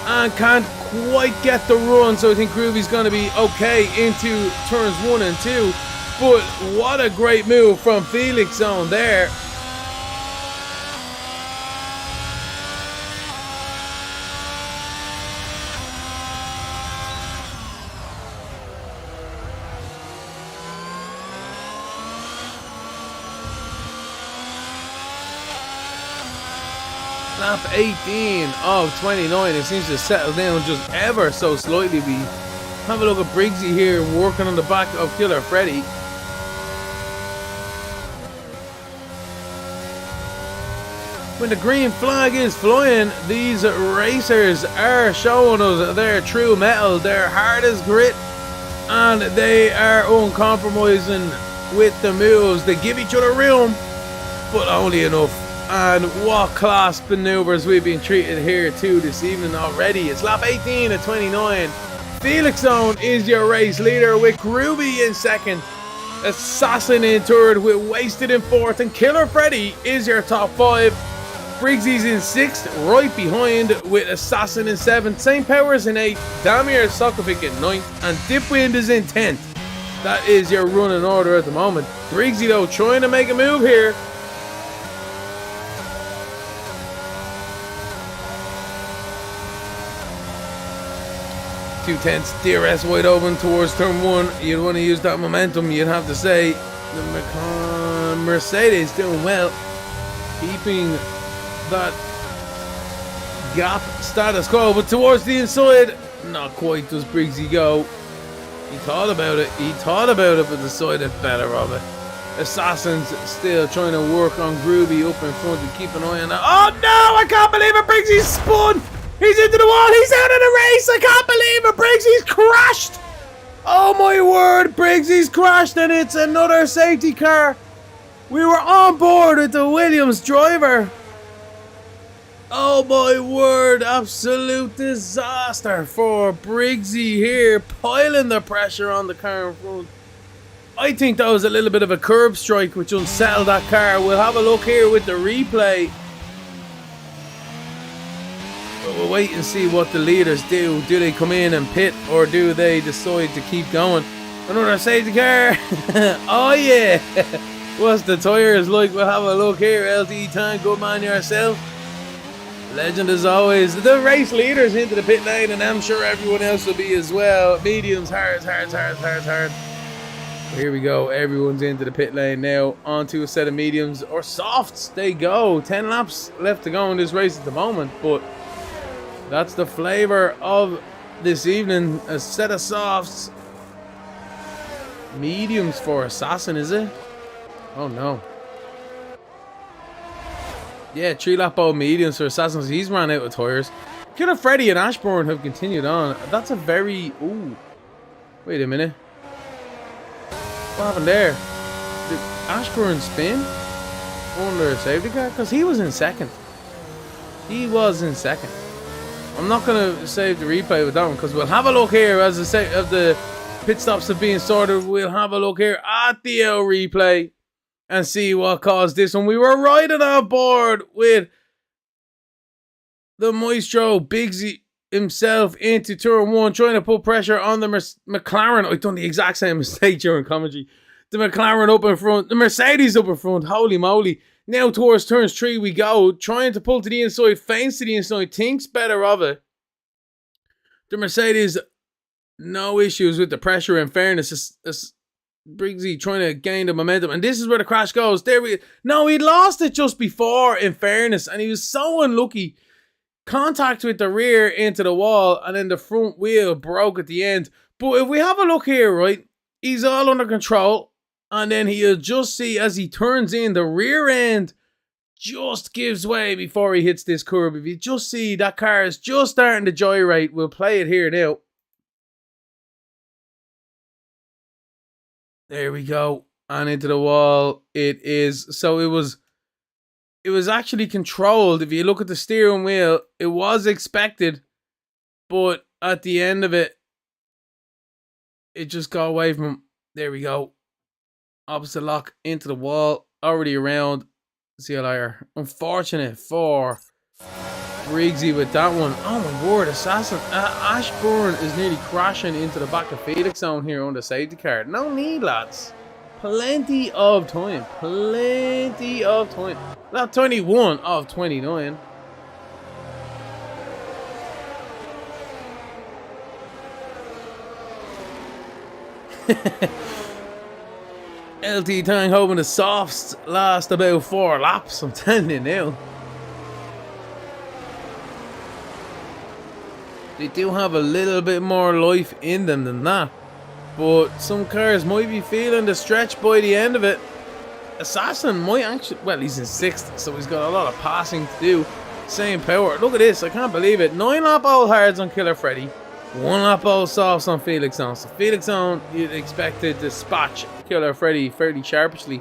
Speaker 2: and can't quite get the run, so I think Groovy's going to be okay into turns 1 and 2. But what a great move from Felix Zone there. Lap 18 of 29. It seems to settle down just ever so slightly. We have a look at Briggsy here working on the back of Killer Freddy. When the green flag is flying, these racers are showing us their true metal, their hardest grit, and they are uncompromising with the moves. They give each other room, but only enough. And what class maneuvers we've been treated here too this evening already. It's lap 18 of 29. Felix Zone is your race leader with Groovy in second. Assassin in third with Wasted in fourth, and Killer Freddy is your top 5. Briggsy's in 6th, right behind with Assassin in 7th, St. Powers in 8th, Damir Sokovic in 9th, and Dipwind is in 10th. That is your running order at the moment. Briggsy though trying to make a move here. Two-tenths, DRS wide open towards turn 1. You'd want to use that momentum, you'd have to say. The Mercedes doing well, keeping that gap status quo, but towards the inside, not quite does Briggsy go. He thought about it, but decided better of it. Assassin's still trying to work on Groovy up in front and keep an eye on that. Oh no, I can't believe it, Briggsy's spun! He's into the wall, he's out of the race, I can't believe it, Briggsy's crashed! Oh my word, Briggsy's crashed, and it's another safety car. We were on board with the Williams driver. Oh my word, absolute disaster for Briggsy here, piling the pressure on the car in front. I think that was a little bit of a curb strike which unsettled that car. We'll have a look here with the replay. But we'll wait and see what the leaders do. Do they come in and pit, or do they decide to keep going? Another safety car. Oh yeah. What's the tyres like? We'll have a look here. LTE Tank, good man yourself. Legend as always. The race leaders into the pit lane, and I'm sure everyone else will be as well. Mediums, hards. Here we go. Everyone's into the pit lane now. Onto a set of mediums or softs. They go. 10 laps left to go in this race at the moment, but that's the flavor of this evening. A set of softs. Mediums for Assassin, is it? Oh no. Yeah, 3-lap old mediums for Assassins. He's ran out of tyres. Killer Freddy and Ashbourne have continued on. That's a very... Ooh. Wait a minute. What happened there? Did Ashbourne spin under a safety car? Because he was in second. I'm not going to save the replay with that one, because we'll have a look here as the pit stops are being sorted. We'll have a look here at the L replay and see what caused this one. We were riding on board with the Maestro Briggsy himself into turn 1, trying to put pressure on the McLaren. I've done the exact same mistake during commentary. The McLaren up in front, the Mercedes up in front. Holy moly. Now towards turns 3 we go, trying to pull to the inside, feints to the inside, thinks better of it. The Mercedes, no issues with the pressure, in fairness. Briggsy trying to gain the momentum, and this is where the crash goes. No, he'd lost it just before, in fairness, and he was so unlucky. Contact with the rear into the wall, and then the front wheel broke at the end. But if we have a look here, right, he's all under control, and then he'll just see as he turns in, the rear end just gives way before he hits this curb. If you just see that car is just starting to gyrate, we'll play it here now. There we go. And into the wall it is. So it was actually controlled. If you look at the steering wheel, it was expected. But at the end of it, it just got away from him. There we go. Opposite lock into the wall. Already around. See you later. Unfortunate for Briggsy with that one. Oh my word, Assassin. Ashbourne is nearly crashing into the back of Felix Zone here on the safety car. No need, lads. Plenty of time. Lap 21 of 29. LT Tang hoping the softs last about 4 laps. I'm telling you now. They do have a little bit more life in them than that. But some cars might be feeling the stretch by the end of it. Assassin might actually, well, he's in 6th, so he's got a lot of passing to do. Same power. Look at this, I can't believe it. 9 lap old hards on Killer Freddy, 1 lap old softs on Felix Zone. So Felix Zone, you'd expect to dispatch Killer Freddy fairly sharply.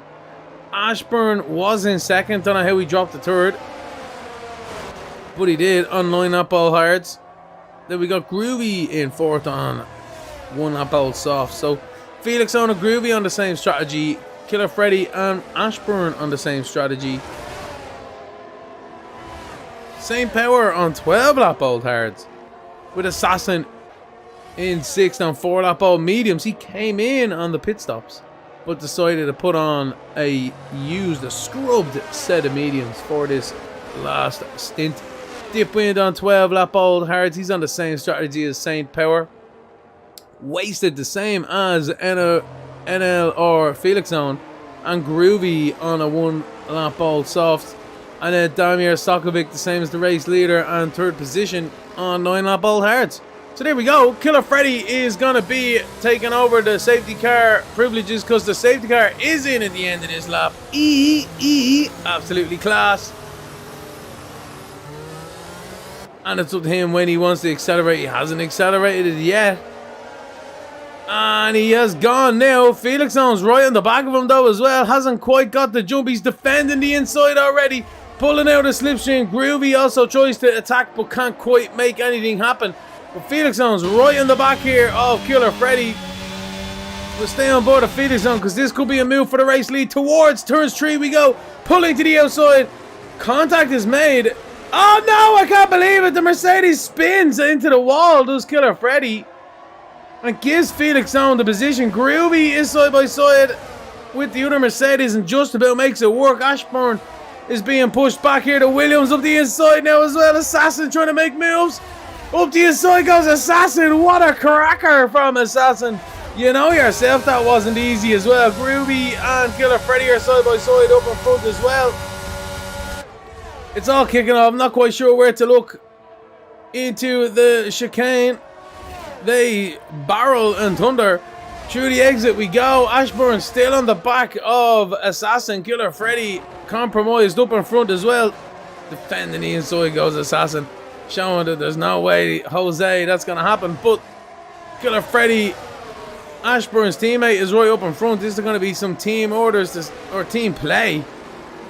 Speaker 2: Ashburn was in 2nd, don't know how he dropped the 3rd, but he did on 9 lap old hards. Then we got Groovy in 4th on 1 lap old soft. So Felix Zone and Groovy on the same strategy. Killer Freddy and Ashburn on the same strategy. Same power on 12 lap old hards, with Assassin in 6th on 4 lap old mediums. He came in on the pit stops, but decided to put on a scrubbed set of mediums for this last stint. Dipwind on 12 lap old hards. He's on the same strategy as Saint Power. Wasted the same as NL or Felix Zone, and Groovy on a 1 lap old soft. And then Damir Sokovic, the same as the race leader, and 3rd position on 9 lap old hards. So there we go. Killer Freddy is going to be taking over the safety car privileges, because the safety car is in at the end of this lap. Absolutely class. And it's up to him when he wants to accelerate. He hasn't accelerated it yet. And he has gone now. Felix Zone's right on the back of him though as well. Hasn't quite got the jump. He's defending the inside already. Pulling out a slipstream. Groovy also tries to attack but can't quite make anything happen. But Felix Zone's right on the back here of Killer Freddy. We'll stay on board of Felix Zone, because this could be a move for the race lead. Towards turns 3 we go. Pulling to the outside. Contact is made. Oh no, I can't believe it. The Mercedes spins into the wall. Does Killer Freddy. And gives Felix Zone the position. Groovy is side by side with the other Mercedes and just about makes it work. Ashburn is being pushed back here to Williams up the inside now as well. Assassin trying to make moves. Up the inside goes Assassin. What a cracker from Assassin. You know yourself that wasn't easy as well. Groovy and Killer Freddy are side by side up in front as well. It's all kicking off. I'm not quite sure where to look into the chicane. They barrel and thunder. Through the exit we go. Ashburn still on the back of Assassin. Killer Freddy compromised up in front as well. Defending the inside goes Assassin, showing that there's no way, Jose, that's going to happen. But Killer Freddy, Ashburn's teammate, is right up in front. This is going to be some team orders or team play,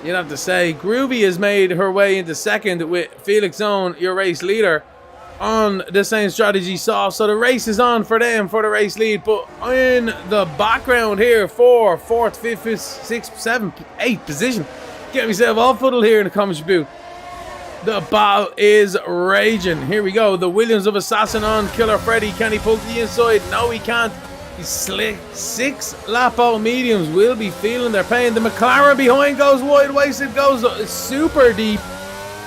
Speaker 2: you'd have to say. Groovy has made her way into 2nd with Felix Zone, your race leader, on the same strategy soft. So the race is on for them for the race lead. But in the background here for 4th, 5th, 6th, 7th, 8th position, get myself all fuddled here in the commentary booth. The battle is raging. Here we go. The Williams of Assassin on Killer Freddy. Can he pull to the inside? No, he can't. He's slick. 6 lap old mediums will be feeling their pain. The McLaren behind goes wide. Wasted goes super deep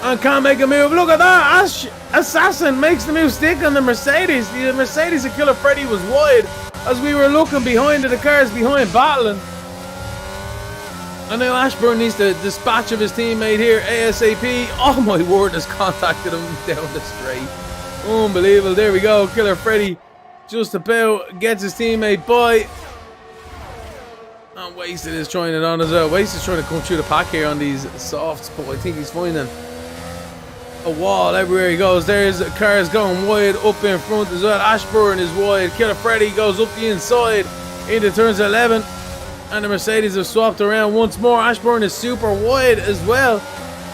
Speaker 2: and can't make a move. Look at that. Assassin makes the move stick on the Mercedes. The Mercedes of Killer Freddy was wide as we were looking behind the cars behind battling. And now Ashburn needs to dispatch of his teammate here ASAP. Oh my word, has contacted him down the straight. Unbelievable. There we go. Killer Freddy just about gets his teammate by. And Wasted is trying it on as well. Wasted is trying to come through the pack here on these softs, but I think he's finding a wall everywhere he goes. There's cars going wide up in front as well. Ashburn is wide. Killer Freddy goes up the inside into turns 11. And the Mercedes have swapped around once more. Ashburn is super wide as well.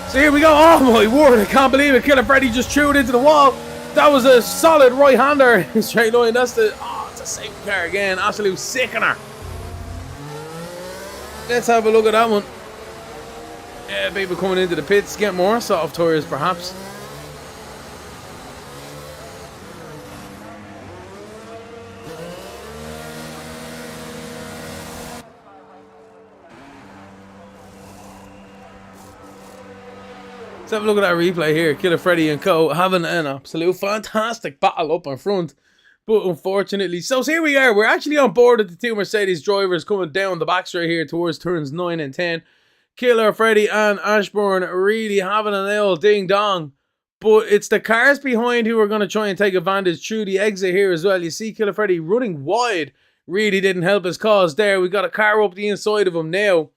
Speaker 2: So here we go. Oh my word, I can't believe it. Killer Freddy just threw it into the wall. That was a solid right-hander in straight line. That's the, it's a safety car again. Absolute sickener. Let's have a look at that one. Yeah, people coming into the pits. Get more soft tires perhaps. Let's have a look at that replay here. Killer Freddy and co having an absolute fantastic battle up in front. But unfortunately, so here we are. We're actually on board with the 2 Mercedes drivers coming down the back straight here towards turns 9 and 10. Killer Freddy and Ashburn really having an old ding dong. But it's the cars behind who are going to try and take advantage through the exit here as well. You see Killer Freddy running wide. Really didn't help his cause there. We got a car up the inside of him now.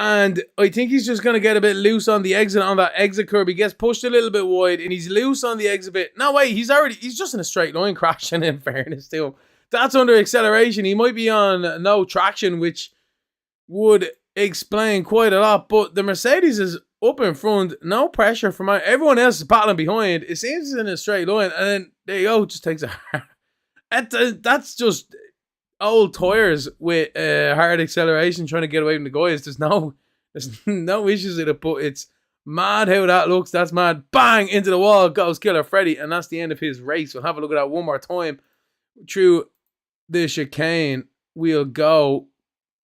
Speaker 2: And I think he's just going to get a bit loose on the exit, on that exit curb. He gets pushed a little bit wide and he's loose on the exit bit. No, wait, he's just in a straight line crashing, in fairness to him. That's under acceleration. He might be on no traction, which would explain quite a lot. But the Mercedes is up in front, no pressure from everyone else is battling behind. It seems it's in a straight line. And then there you go, just takes a that's just old tires with hard acceleration trying to get away from the guys. There's no issues with it, but it's mad how that looks. That's mad. Bang! Into the wall goes Killer Freddy, and that's the end of his race. We'll have a look at that one more time. Through the chicane, we'll go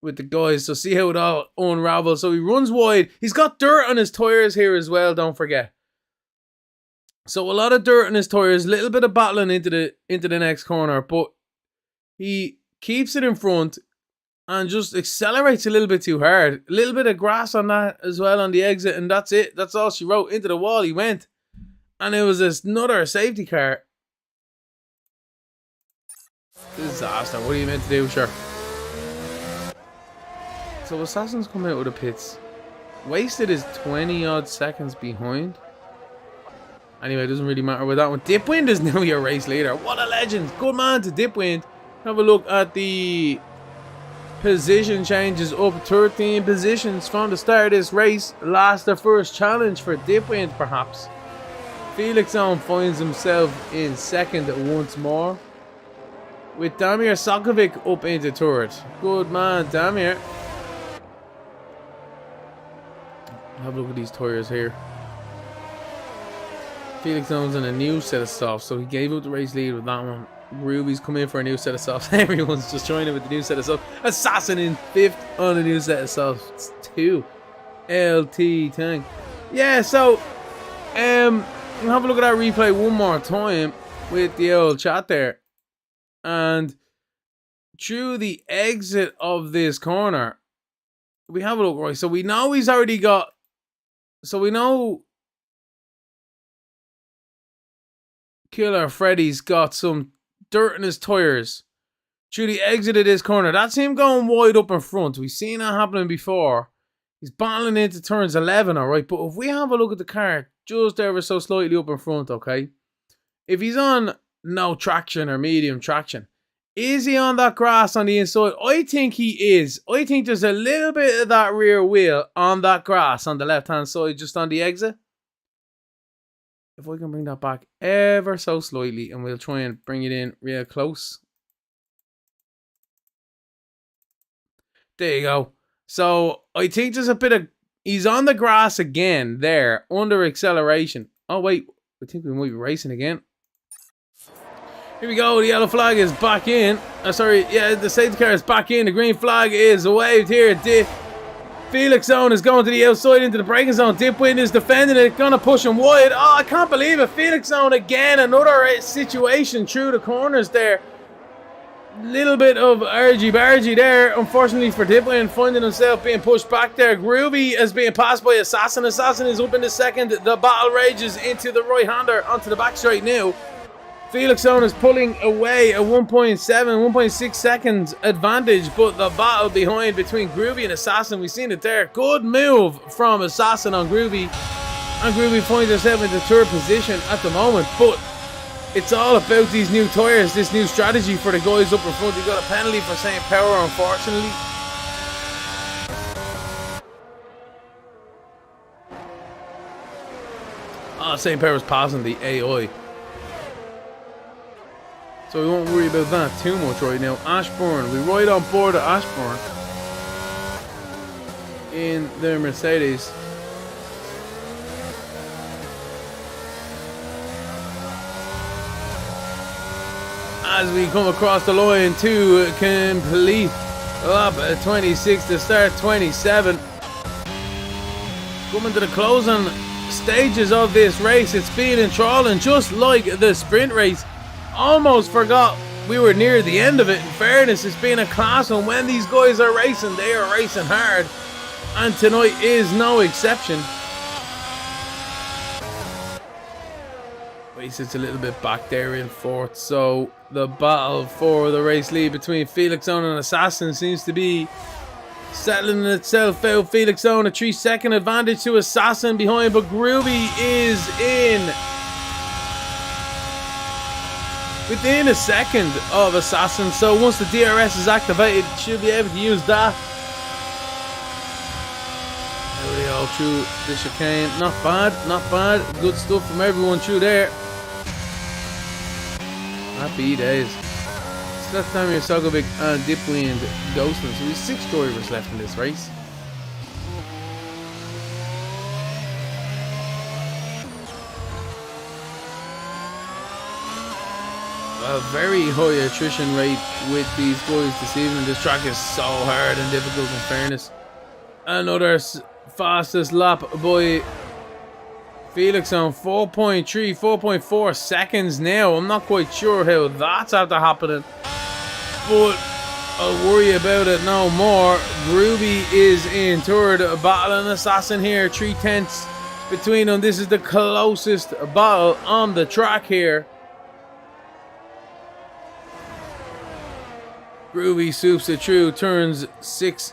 Speaker 2: with the guys. So see how it all unravels. So he runs wide. He's got dirt on his tires here as well, don't forget. So a lot of dirt on his tires, a little bit of battling into the next corner, but he keeps it in front and just accelerates a little bit too hard. A little bit of grass on that as well on the exit, and that's it. That's all she wrote. Into the wall he went. And it was another safety car. Disaster. What are you meant to do, sure? So Assassin's come out of the pits. Wasted is 20 odd seconds behind. Anyway, it doesn't really matter with that one. Dipwind is now your race leader. What a legend. Good man to Dipwind. Have a look at the position changes. Up 13 positions from the start of this race. Last the first challenge for Dipwind, perhaps. Felix Owen finds himself in second once more, with Damir Sokovic up into third. Good man, Damir. Have a look at these tires here. Felix Owen's in a new set of softs, so he gave up the race lead with that one. Ruby's come in for a new set of softs. Everyone's just joining with the new set of softs. Assassin in fifth on a new set of softs too. LT Tank. Yeah, so we'll have a look at that replay one more time with the old chat there. And through the exit of this corner, we have a look, right? So we know he's already got. So we know Killer Freddy's got some dirt in his tires through the exit of this corner. That's him going wide up in front. We've seen that happening before. He's battling into turns 11, alright? But if we have a look at the car just ever so slightly up in front, okay? If he's on no traction or medium traction, is he on that grass on the inside? I think he is. I think there's a little bit of that rear wheel on that grass on the left-hand side, just on the exit. If I can bring that back ever so slightly, and we'll try and bring it in real close. There you go. So I think there's a bit of... He's on the grass again there, under acceleration. Oh wait, I think we might be racing again. Here we go, the yellow flag is back in. Sorry, yeah, the safety car is back in. The green flag is waved here. Felix Owen is going to the outside into the braking zone. Dipwind is defending it, gonna push him wide. Oh, I can't believe it. Felix Owen again, another situation through the corners there. Little bit of argy-bargy there, unfortunately for Dipwind, finding himself being pushed back there. Groovy is being passed by Assassin. Assassin is up in the second. The battle rages into the right-hander onto the back straight now. Felix Owen is pulling away a 1.6 seconds advantage, but the battle behind between Groovy and Assassin, we've seen it there. Good move from Assassin on Groovy. And Groovy finds himself in the third position at the moment, but it's all about these new tyres, this new strategy for the guys up in front. He got a penalty for St. Power, unfortunately. St. Power's passing the AI. So we won't worry about that too much right now. Ashburn, we ride on board of Ashburn in the Mercedes. As we come across the line to complete lap 26 to start 27. Coming to the closing stages of this race, it's been enthralling, just like the sprint race. Almost forgot we were near the end of it. In fairness, it's been a class one. When these guys are racing, they are racing hard, and tonight is no exception. Wait, it's a little bit back there in fourth, so the battle for the race lead between Felix Owen and Assassin seems to be Settling itself out. Felix on a 3-second advantage to Assassin behind, but Groovy is in. Within a second of Assassin, so once the DRS is activated, should be able to use that. There we go, through the chicane. Not bad, not bad. Good stuff from everyone through there. Happy days. So that's Damir Sogovic and Dipwee and Ghostman. So there's 6 drivers left in this race. A very high attrition rate with these guys this evening. This track is so hard and difficult in fairness. Another fastest lap by Felix on 4.3, 4.4 seconds now. I'm not quite sure how that's after happening, but I'll worry about it no more. Groovy is in third, battling Assassin here, 3/10 between them. This is the closest battle on the track here. Groovy swoops it through turns 6